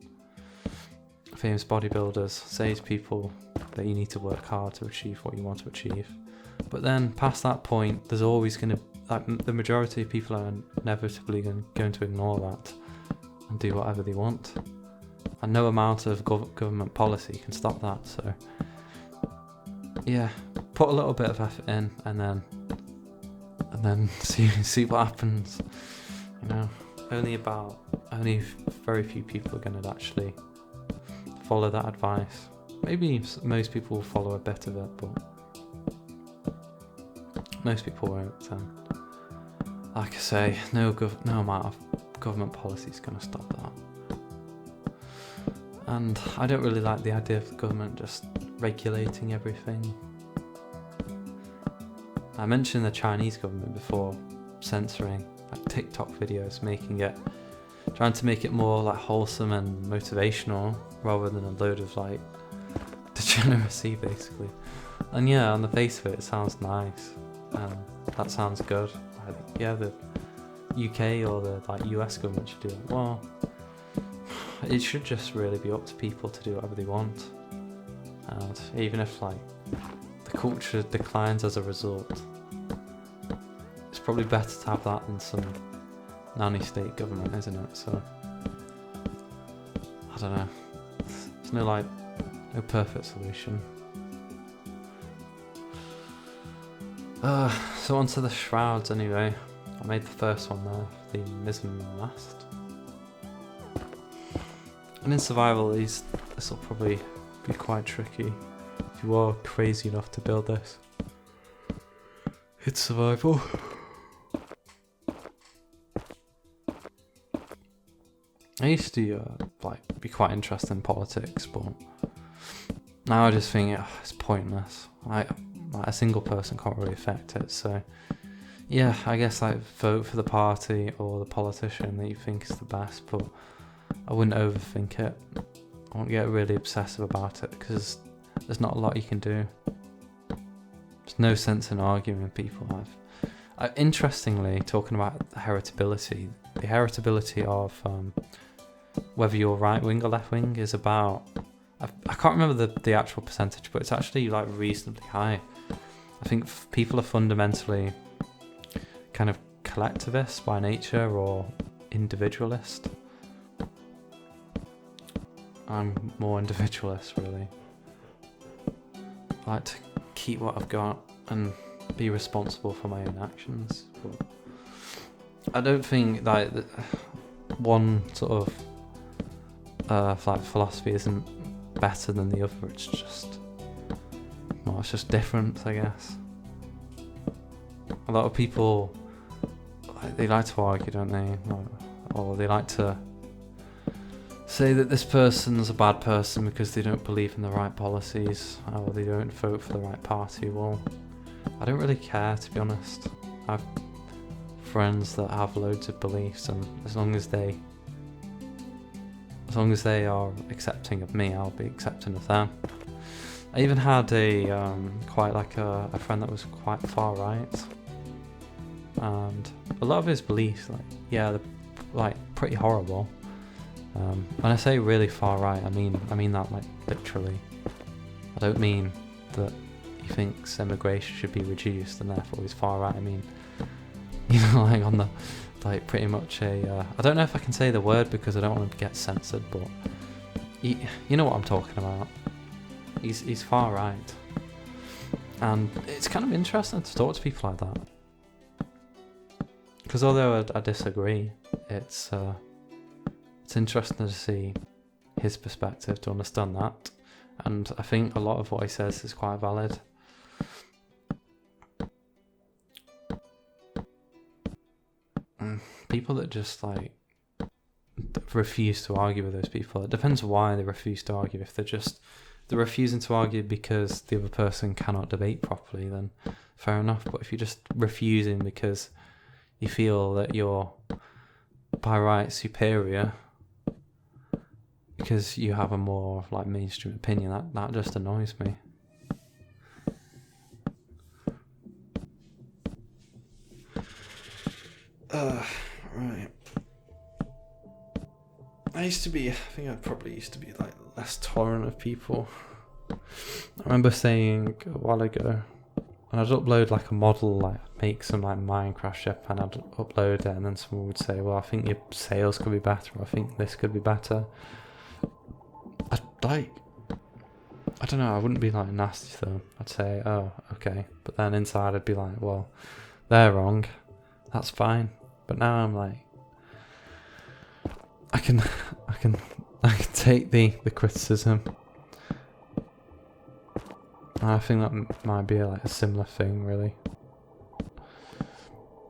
famous bodybuilders, say to people that you need to work hard to achieve what you want to achieve. But then past that point, there's always going to, like, the majority of people are inevitably going to ignore that and do whatever they want. And no amount of government policy can stop that. So yeah, put a little bit of effort in, and then see what happens. You know, only very few people are going to actually follow that advice. Maybe most people will follow a bit of it, but most people won't. Like I say, no amount of government policy is going to stop that. And I don't really like the idea of the government just regulating everything. I mentioned the Chinese government before, censoring like TikTok videos, trying to make it more like wholesome and motivational rather than a load of like degeneracy, basically. And yeah, on the face of it, it sounds nice. That sounds good. Yeah, the UK or the like US government should do it. Well, it should just really be up to people to do whatever they want. And even if like the culture declines as a result, it's probably better to have that than some nanny state government, isn't it? So I don't know. There's no perfect solution. So onto the shrouds anyway. I made the first one there, the mizzen mast. And in survival, this will probably be quite tricky if you are crazy enough to build this. It's survival. I used to be quite interested in politics, but now I just think it's pointless. A single person can't really affect it. So yeah, I guess vote for the party or the politician that you think is the best, but I wouldn't overthink it. I won't get really obsessive about it because there's not a lot you can do. There's no sense in arguing with people. Interestingly, talking about the heritability of whether you're right wing or left wing is about, I can't remember the actual percentage, but it's actually like reasonably high. I think people are fundamentally kind of collectivist by nature or individualist. I'm more individualist, really. I like to keep what I've got and be responsible for my own actions. But I don't think one sort of like philosophy isn't better than the other. It's just, well, it's just different, I guess. A lot of people, they like to argue, don't they? Or they like to say that this person's a bad person because they don't believe in the right policies, or they don't vote for the right party. Well, I don't really care, to be honest. I've friends that have loads of beliefs, and as long as they are accepting of me, I'll be accepting of them. I even had a friend that was quite far right, and a lot of his beliefs, they're pretty horrible. When I say really far right, I mean that literally. I don't mean that he thinks immigration should be reduced and therefore he's far right. I mean, on the pretty much I don't know if I can say the word because I don't want to get censored, but you know what I'm talking about. He's far right, and it's kind of interesting to talk to people like that, because although I disagree, it's interesting to see his perspective, to understand that, and I think a lot of what he says is quite valid. People that just refuse to argue with those people, it depends why they refuse to argue. If they're refusing to argue because the other person cannot debate properly, then fair enough. But if you're just refusing because you feel that you're by right superior because you have a more mainstream opinion, that just annoys me. Right. I think I probably used to be less tolerant of people. I remember saying a while ago, and I'd upload a model, make some Minecraft ship, and I'd upload it, and then someone would say, well, I think your sales could be better, or I think this could be better. I don't know, I wouldn't be nasty to them. I'd say, oh, okay. But then inside I'd be well, they're wrong. That's fine. But now I'm I can take the criticism. And I think that might be a similar thing, really.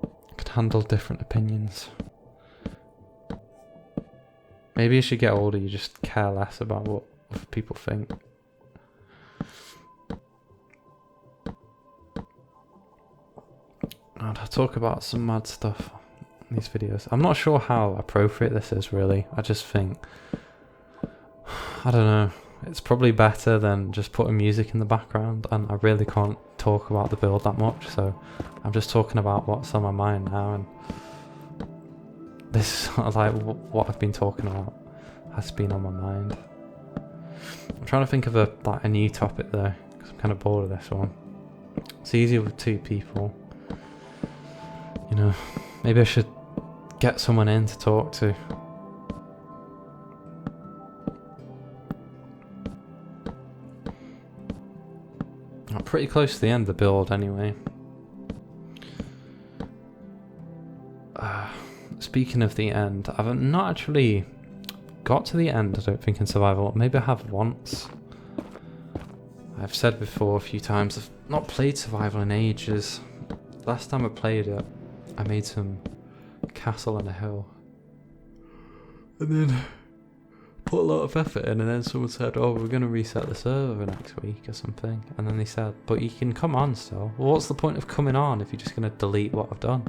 I can handle different opinions. Maybe as you get older, you just care less about what other people think. And I talk about some mad stuff in these videos. I'm not sure how appropriate this is, really. I just think, I don't know, it's probably better than just putting music in the background, and I really can't talk about the build that much, so I'm just talking about what's on my mind now, and this is what I've been talking about has been on my mind. I'm trying to think of a new topic though, because I'm kind of bored of this one. It's easier with two people. Maybe I should get someone in to talk to. I'm pretty close to the end of the build anyway. Speaking of the end, I've not actually got to the end, I don't think, in survival. Maybe I have once. I've said before a few times, I've not played survival in ages. Last time I played it, I made some castle on a hill, and then put a lot of effort in, and then someone said, oh, we're going to reset the server next week or something, and then they said, but you can come on still. Well, what's the point of coming on if you're just going to delete what I've done?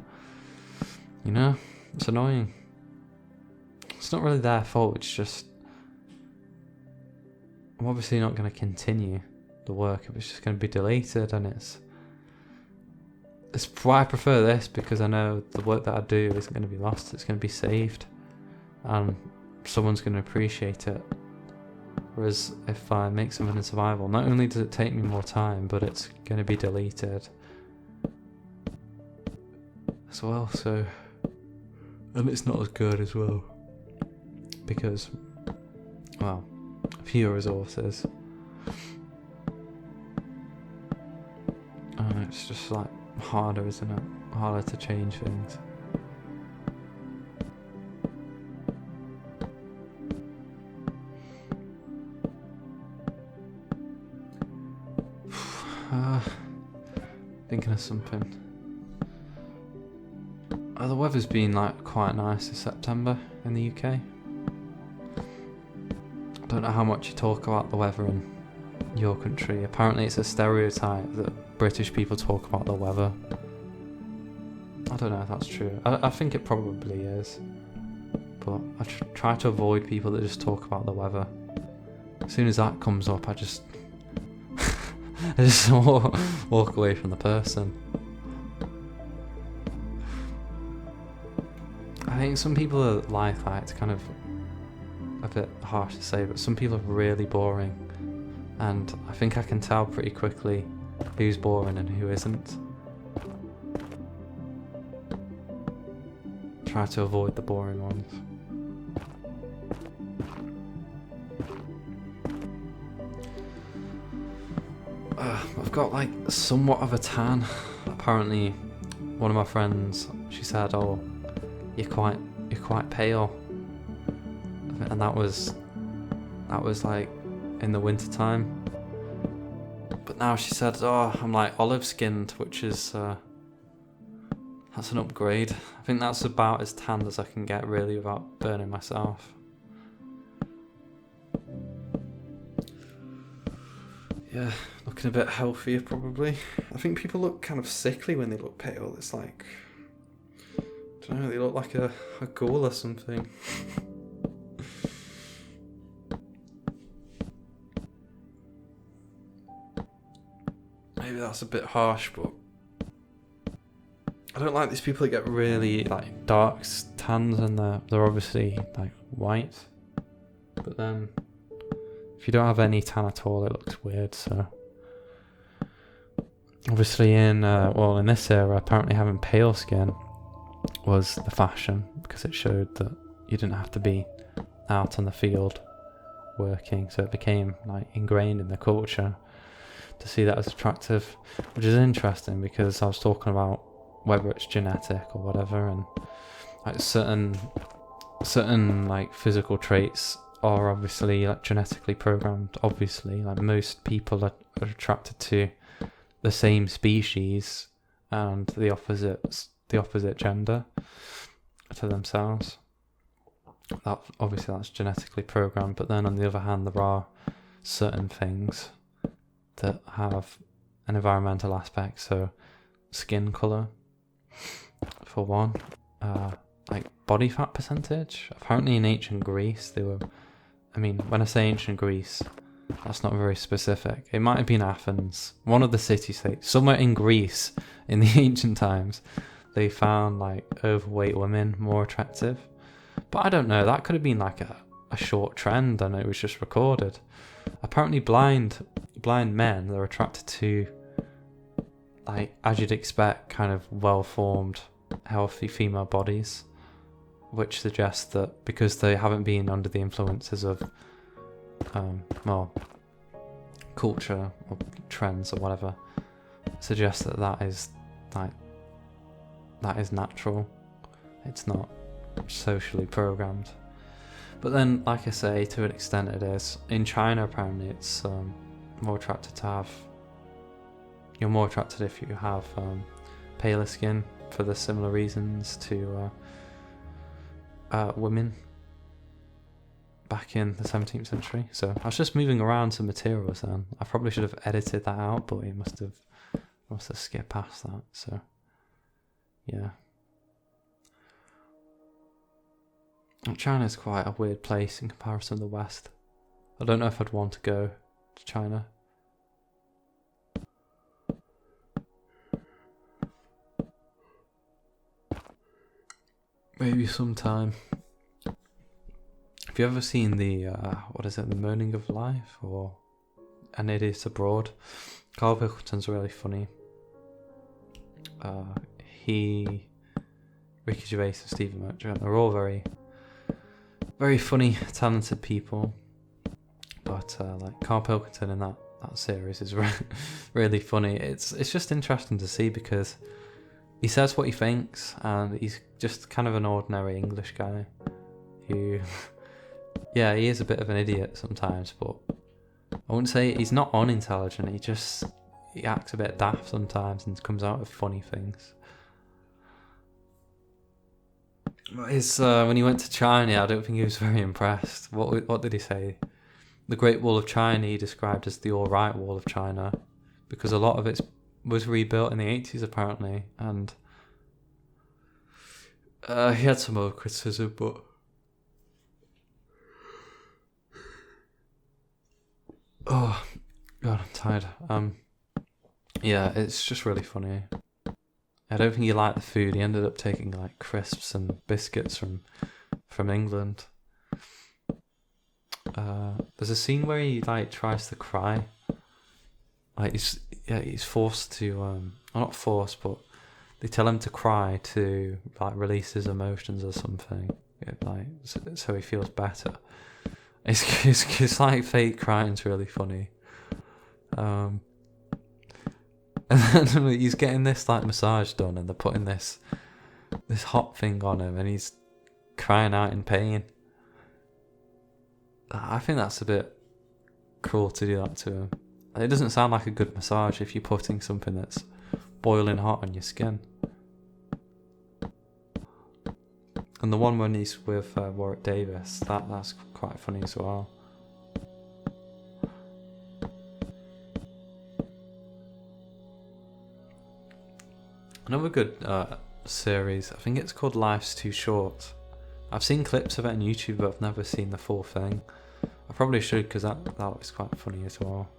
It's annoying. It's not really their fault, it's just I'm obviously not going to continue the work if it's just going to be deleted, and it's why I prefer this, because I know the work that I do isn't going to be lost, it's going to be saved, and someone's going to appreciate it. Whereas if I make something in survival, not only does it take me more time, but it's going to be deleted as well, and it's not as good as well, because, well, fewer resources, and it's just harder, isn't it? Harder to change things. Thinking of something. The weather's been like quite nice this September in the UK. I don't know how much you talk about the weather in your country. Apparently it's a stereotype that British people talk about the weather. I don't know if that's true. I think it probably is. But I try to avoid people that just talk about the weather. As soon as that comes up, I just walk away from the person. I think some people are like it's kind of a bit harsh to say, but some people are really boring, and I think I can tell pretty quickly who's boring and who isn't. Try to avoid the boring ones. I've got like somewhat of a tan. Apparently, one of my friends, she said, "Oh, you're quite pale," and that was like in the winter time. But now she said, "Oh, I'm like olive skinned," which is that's an upgrade. I think that's about as tanned as I can get really without burning myself. Yeah, looking a bit healthier probably. I think people look kind of sickly when they look pale. It's like, I don't know, they look like a ghoul or something. Maybe that's a bit harsh, but I don't like these people that get really like dark tans and they're obviously like white. But then if you don't have any tan at all, it looks weird. So obviously in this era, apparently having pale skin was the fashion because it showed that you didn't have to be out on the field working. So it became like ingrained in the culture to see that as attractive, which is interesting because I was talking about whether it's genetic or whatever, and like certain like physical traits are obviously like genetically programmed. Obviously, like most people are attracted to the same species and the opposite gender to themselves. That's genetically programmed. But then on the other hand, there are certain things that have an environmental aspect. So skin color, for one, like body fat percentage. Apparently in ancient Greece when I say ancient Greece, that's not very specific. It might have been Athens, one of the city-states, somewhere in Greece in the ancient times, they found like overweight women more attractive. But I don't know, that could have been like a short trend and it was just recorded. Apparently blind men, they're attracted to, like, as you'd expect, kind of well-formed, healthy female bodies, which suggests that because they haven't been under the influences of culture or trends or whatever, suggests that is natural. It's not socially programmed. But then, like I say, to an extent it is. In China, apparently, it's more attracted to have. You're more attracted if you have paler skin for the similar reasons to women back in the 17th century. So I was just moving around some materials then. I probably should have edited that out, but it must have skipped past that. So yeah. China's quite a weird place in comparison to the West. I don't know if I'd want to go to China. Maybe sometime. Have you ever seen the The Moaning of Life or An Idiot Abroad? Carl Pilkington's really funny. Ricky Gervais and Stephen Merchant, they're all very, very funny, talented people. But like Carl Pilkington in that series is really funny. It's just interesting to see because he says what he thinks, and he's just kind of an ordinary English guy who, yeah, he is a bit of an idiot sometimes, but I wouldn't say he's not unintelligent. he acts a bit daft sometimes and comes out with funny things. His when he went to China, I don't think he was very impressed. What did he say? The Great Wall of China he described as the alright Wall of China, because a lot of it was rebuilt in the 80s apparently, and he had some other criticism, but oh god, I'm tired. Yeah, it's just really funny. I don't think he liked the food. He ended up taking like crisps and biscuits from England. There's a scene where he like tries to cry. Like he's forced to well, not forced, but they tell him to cry to like release his emotions or something. Like so he feels better. It's like fake crying's really funny. And then he's getting this like massage done, and they're putting this hot thing on him, and he's crying out in pain. I think that's a bit cruel to do that to him. It doesn't sound like a good massage if you're putting something that's boiling hot on your skin. And the one when he's with Warwick Davis, that's quite funny as well. Another good series, I think it's called Life's Too Short. I've seen clips of it on YouTube, but I've never seen the full thing. I probably should, because that looks quite funny as well.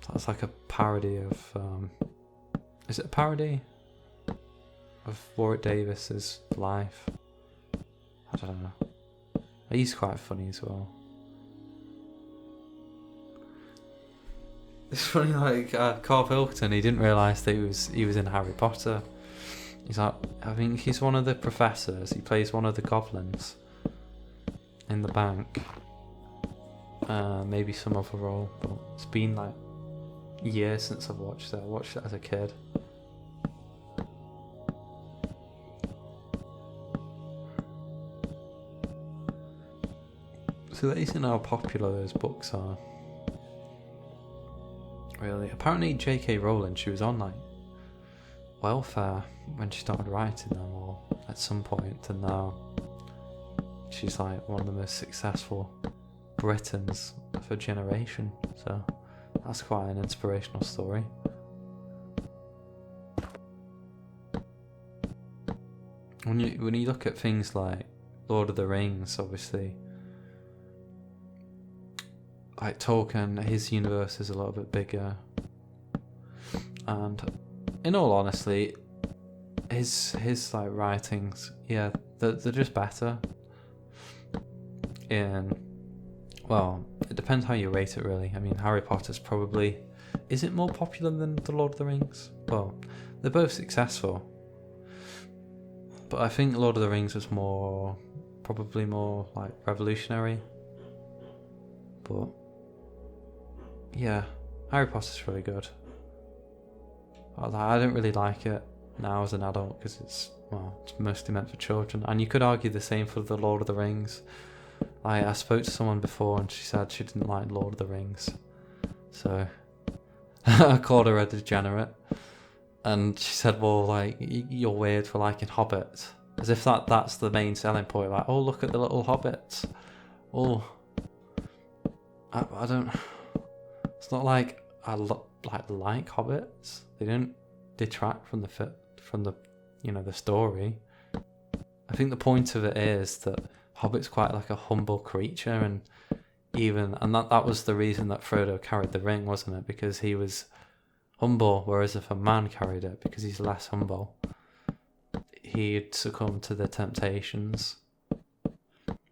That's like a parody of... is it a parody of Warwick Davis's life? I don't know. He's quite funny as well. It's funny, like Carl Pilkington, he didn't realise that he was in Harry Potter. He's like, I think he's one of the professors. He plays one of the goblins in the bank. Maybe some other role, but it's been like years since I've watched it. I watched it as a kid. So that isn't how popular those books are. Really, apparently J.K. Rowling, she was on like welfare when she started writing them, or at some point, and now she's like one of the most successful Britons of her generation. So that's quite an inspirational story. When you look at things like Lord of the Rings, obviously, like Tolkien, his universe is a little bit bigger, and in all honesty, his like writings, yeah, they're just better. Well, it depends how you rate it, really. I mean, Harry Potter's probably... Is it more popular than The Lord of the Rings? Well, they're both successful. But I think Lord of the Rings was probably more like revolutionary. But yeah, Harry Potter's really good. I don't really like it now as an adult because it's mostly meant for children. And you could argue the same for The Lord of the Rings. I spoke to someone before and she said she didn't like Lord of the Rings. So I called her a degenerate. And she said, well, like, you're weird for liking hobbits. As if that's the main selling point. Like, oh, look at the little hobbits. Oh, I don't... It's not like I like hobbits. They don't detract from the story. I think the point of it is that Hobbit's quite like a humble creature, and that was the reason that Frodo carried the ring, wasn't it? Because he was humble, whereas if a man carried it, because he's less humble, he'd succumb to the temptations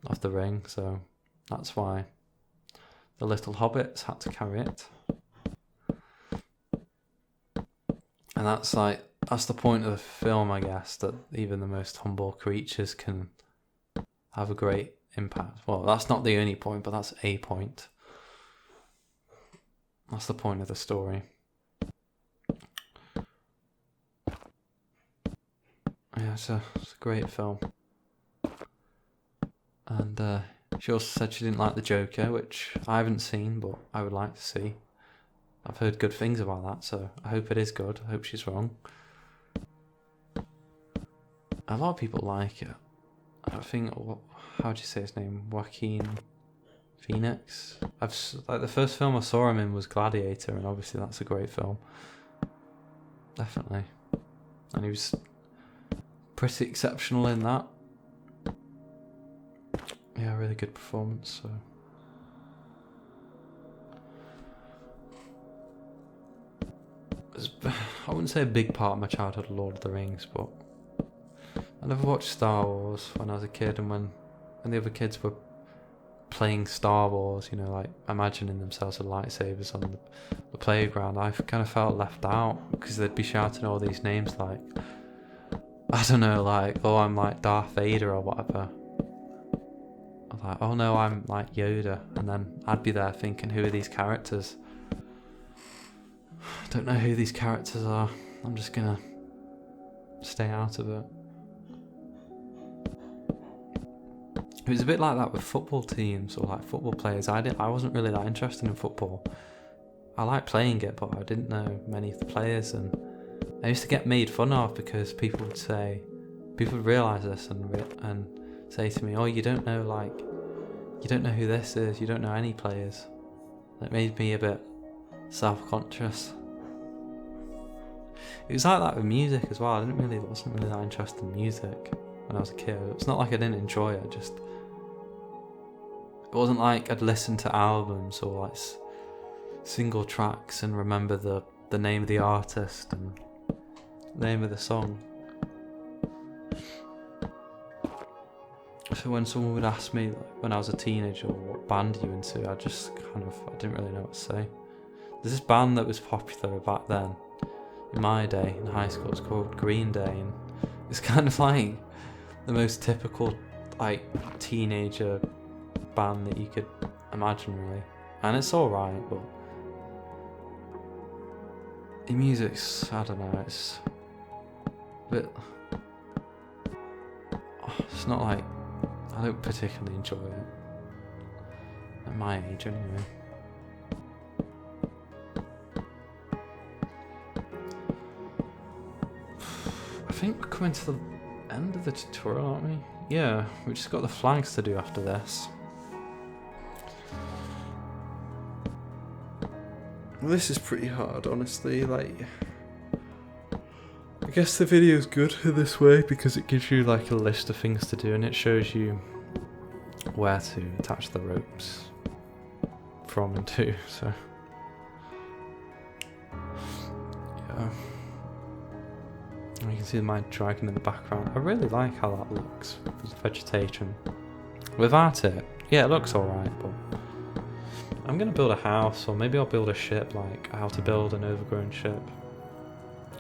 of the ring. So that's why the little hobbits had to carry it. And that's the point of the film, I guess, that even the most humble creatures can have a great impact. Well, that's not the only point, but that's a point. That's the point of the story. Yeah, it's a great film. And she also said she didn't like the Joker, which I haven't seen, but I would like to see. I've heard good things about that, so I hope it is good. I hope she's wrong. A lot of people like it. I think, how do you say his name? Joaquin Phoenix. Like the first film I saw him in was Gladiator, and obviously that's a great film. Definitely. And he was pretty exceptional in that. Yeah, really good performance. So. I wouldn't say a big part of my childhood, Lord of the Rings, but I never watched Star Wars when I was a kid, and when the other kids were playing Star Wars, you know, like imagining themselves with lightsabers on the playground, I kind of felt left out because they'd be shouting all these names like, I don't know, like, oh, I'm like Darth Vader or whatever. I'm like, oh no, I'm like Yoda, and then I'd be there thinking, who are these characters? I don't know who these characters are. I'm just gonna stay out of it. It was a bit like that with football teams or like football players. I wasn't really that interested in football. I liked playing it, but I didn't know many of the players, and I used to get made fun of because people would realise this and say to me, "Oh, you don't know who this is. You don't know any players." That made me a bit self-conscious. It was like that with music as well. I wasn't really that interested in music when I was a kid. It's not like I didn't enjoy it. It wasn't like I'd listen to albums or like single tracks and remember the name of the artist and the name of the song. So when someone would ask me when I was a teenager, what band are you into, I didn't really know what to say. There's this band that was popular back then, in my day, in high school. It's called Green Day, and it's kind of like the most typical like teenager band that you could imagine, really. And it's alright, but the music's, I don't know, it's a bit, it's not like, I don't particularly enjoy it at my age anyway. I think we're coming to the end of the tutorial, aren't we? Yeah, we just got the flags to do after this. Well, this is pretty hard, honestly. Like, I guess the video's good this way because it gives you like a list of things to do, and it shows you where to attach the ropes from and to. So, yeah. You can see my dragon in the background. I really like how that looks with vegetation. Without it, yeah, it looks alright, but I'm going to build a house, or maybe I'll build a ship, like how to build an overgrown ship.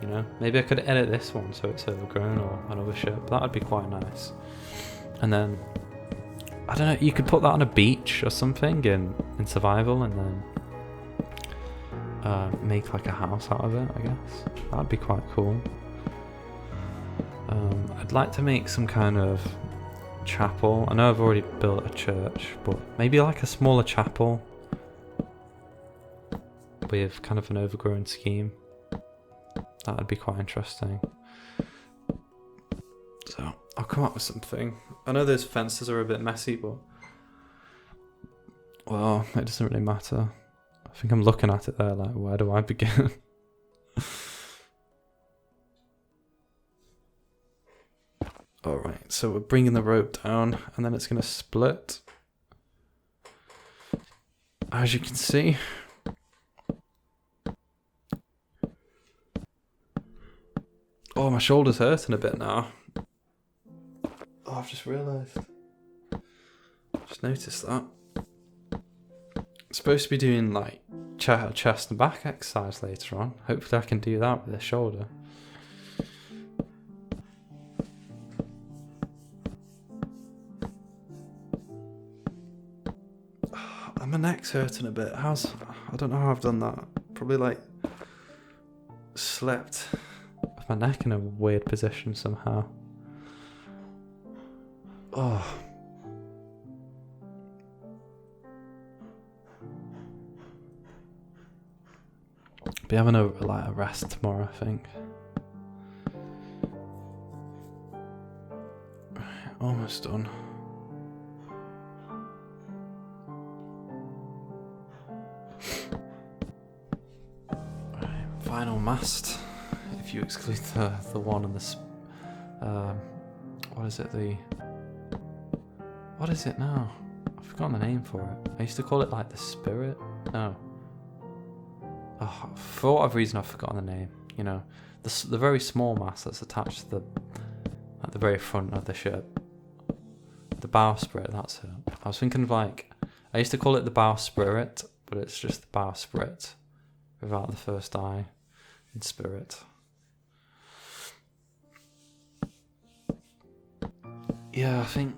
You know, maybe I could edit this one so it's overgrown, or another ship. That would be quite nice. And then, I don't know, you could put that on a beach or something in survival, and then make like a house out of it, I guess. That'd be quite cool. I'd like to make some kind of chapel. I know I've already built a church, but maybe like a smaller chapel with kind of an overgrown scheme. That would be quite interesting. So I'll come up with something. I know those fences are a bit messy, but well, it doesn't really matter. I think I'm looking at it there like, where do I begin? Alright, so we're bringing the rope down, and then it's going to split. As you can see. Oh, my shoulder's hurting a bit now. Oh, I've just realised. Just noticed that. I'm supposed to be doing like chest and back exercise later on. Hopefully I can do that with the shoulder. My neck's hurting a bit. I don't know how I've done that. Probably like slept with my neck in a weird position somehow. Oh. Be having a rest tomorrow, I think. Right, almost done. Right, final mast. If you exclude the one and the what is it? What is it now? I've forgotten the name for it. I used to call it like the spirit. No. Oh, for whatever reason, I've forgotten the name. You know, the very small mast that's attached to at the very front of the ship. The bowsprit. That's it. I was thinking of like, I used to call it the bowsprit, but it's just the bowsprit without the first I in spirit. Yeah, I think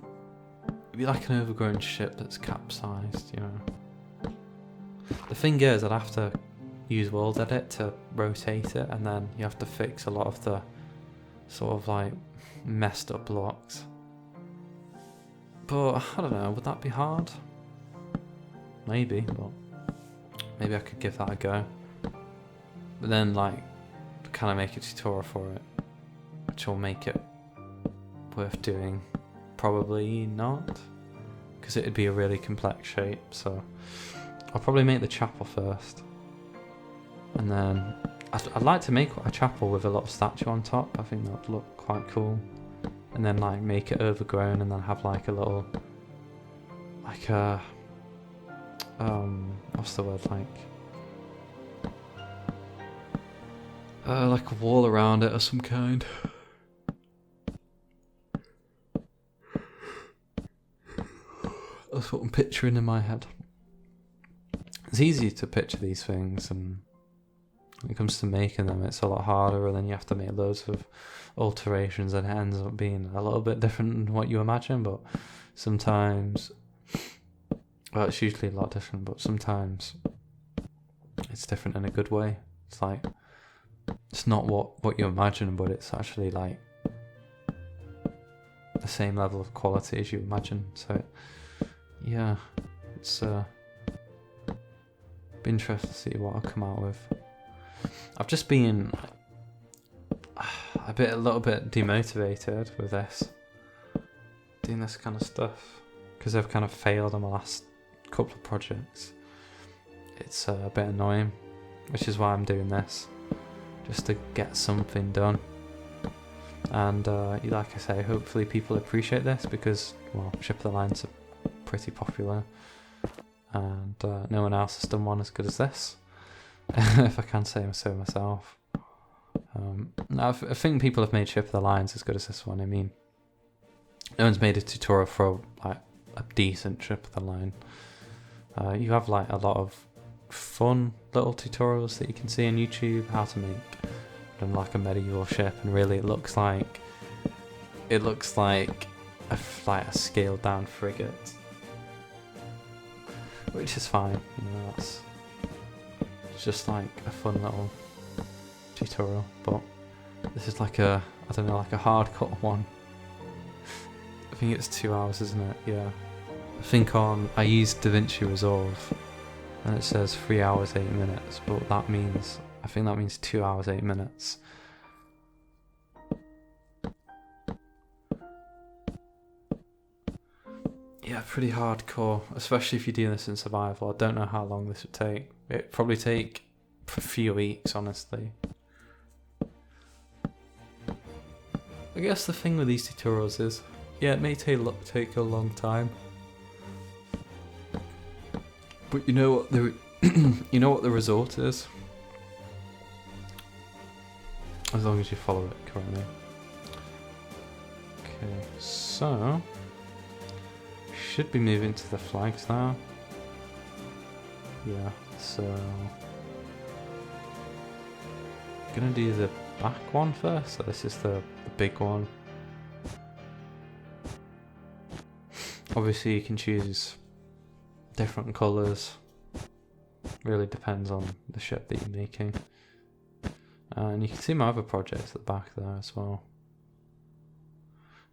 it'd be like an overgrown ship that's capsized, you know. The thing is, I'd have to use World Edit to rotate it, and then you have to fix a lot of the sort of like messed up blocks. But I don't know, would that be hard? Maybe, but maybe I could give that a go. But then like kind of make a tutorial for it, which will make it worth doing. Probably not, because it'd be a really complex shape, so I'll probably make the chapel first, and then I'd like to make a chapel with a little statue on top. I think that would look quite cool, and then like make it overgrown, and then have like a little, like a what's the word, like a wall around it or some kind. That's what I'm picturing in my head. It's easy to picture these things, and when it comes to making them, it's a lot harder, and then you have to make loads of alterations, and it ends up being a little bit different than what you imagine. But sometimes, well, it's usually a lot different, but sometimes it's different in a good way. It's like, it's not what you imagine, but it's actually like the same level of quality as you imagine. So yeah, it's be interested to see what I'll come out with. I've just been a little bit demotivated with doing this kind of stuff, because I've kind of failed on my last couple of projects. It's a bit annoying, which is why I'm doing this, just to get something done. And like I say, hopefully people appreciate this, because, well, Ship of the Lines are pretty popular, and no one else has done one as good as this, if I can say so myself. I think people have made Ship of the Lines as good as this one. I mean, no one's made a tutorial for like a decent Ship of the Line. You have like a lot of fun little tutorials that you can see on YouTube, how to make them like a medieval ship, and really it looks like a scaled down frigate, which is fine, you know. It's just like a fun little tutorial. But this is like a, I don't know, like a hard cut one. I think it's 2 hours, isn't it? Yeah. I think I used DaVinci Resolve, and it says 3 hours 8 minutes, but I think that means 2 hours 8 minutes. Yeah, pretty hardcore, especially if you're doing this in survival. I don't know how long this would take. It'd probably take a few weeks, honestly. I guess the thing with these tutorials is, yeah, it may take a long time, but you know what the result is, as long as you follow it correctly. Okay, so should be moving to the flags now. Yeah, so I'm gonna do the back one first. So this is the big one. Obviously you can choose different colours, really depends on the ship that you're making. And you can see my other projects at the back there as well.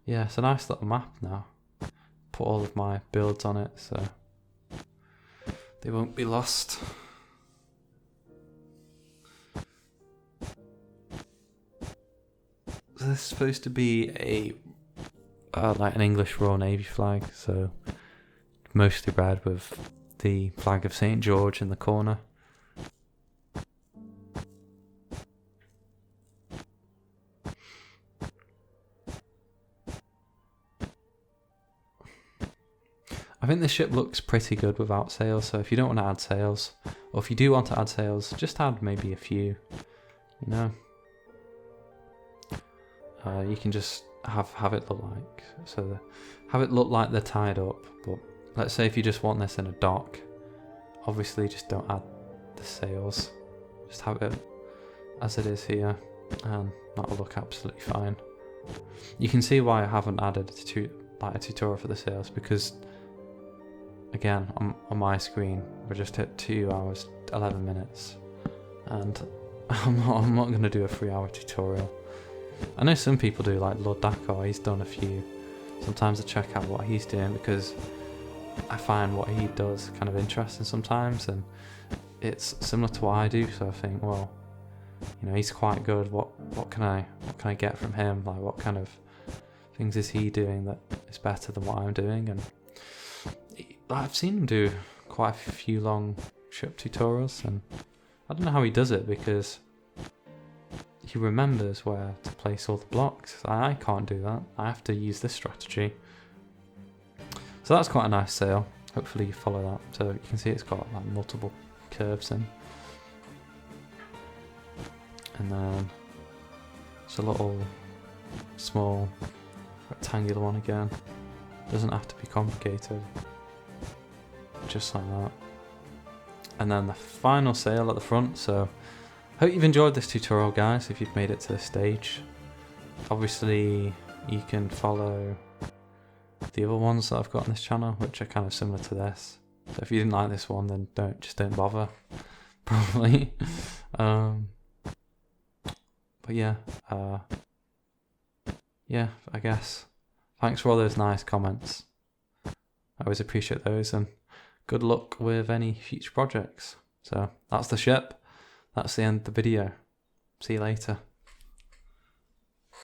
Yeah, it's a nice little map now. Put all of my builds on it, so they won't be lost. this is supposed to be a like an English Royal Navy flag, so mostly red with the flag of St. George in the corner. I think this ship looks pretty good without sails, so if you don't want to add sails, or if you do want to add sails, just add maybe a few, you know. You can just have it look like, have it look like they're tied up, but let's say if you just want this in a dock, obviously just don't add the sails, just have it as it is here, and that'll look absolutely fine. You can see why I haven't added a tutorial for the sails, because again, on my screen, we're just at 2 hours, 11 minutes, and I'm not going to do a 3-hour tutorial. I know some people do, like Lord Dakar, he's done a few. Sometimes I check out what he's doing because I find what he does kind of interesting sometimes, and it's similar to what I do, so I think, well, you know, he's quite good, what can I get from him, like what kind of things is he doing that is better than what I'm doing? And I've seen him do quite a few long ship tutorials, and I don't know how he does it, because he remembers where to place all the blocks. I can't do that. I have to use this strategy. So that's quite a nice sail. Hopefully you follow that. So you can see it's got like multiple curves in. And then it's a little small rectangular one again. Doesn't have to be complicated. Just like that. And then the final sail at the front. So hope you've enjoyed this tutorial, guys, if you've made it to this stage. Obviously you can follow the other ones that I've got on this channel, which are kind of similar to this. So if you didn't like this one, then don't bother, probably. But yeah, I guess thanks for all those nice comments. I always appreciate those, and good luck with any future projects. So that's the ship. That's the end of the video. See you later.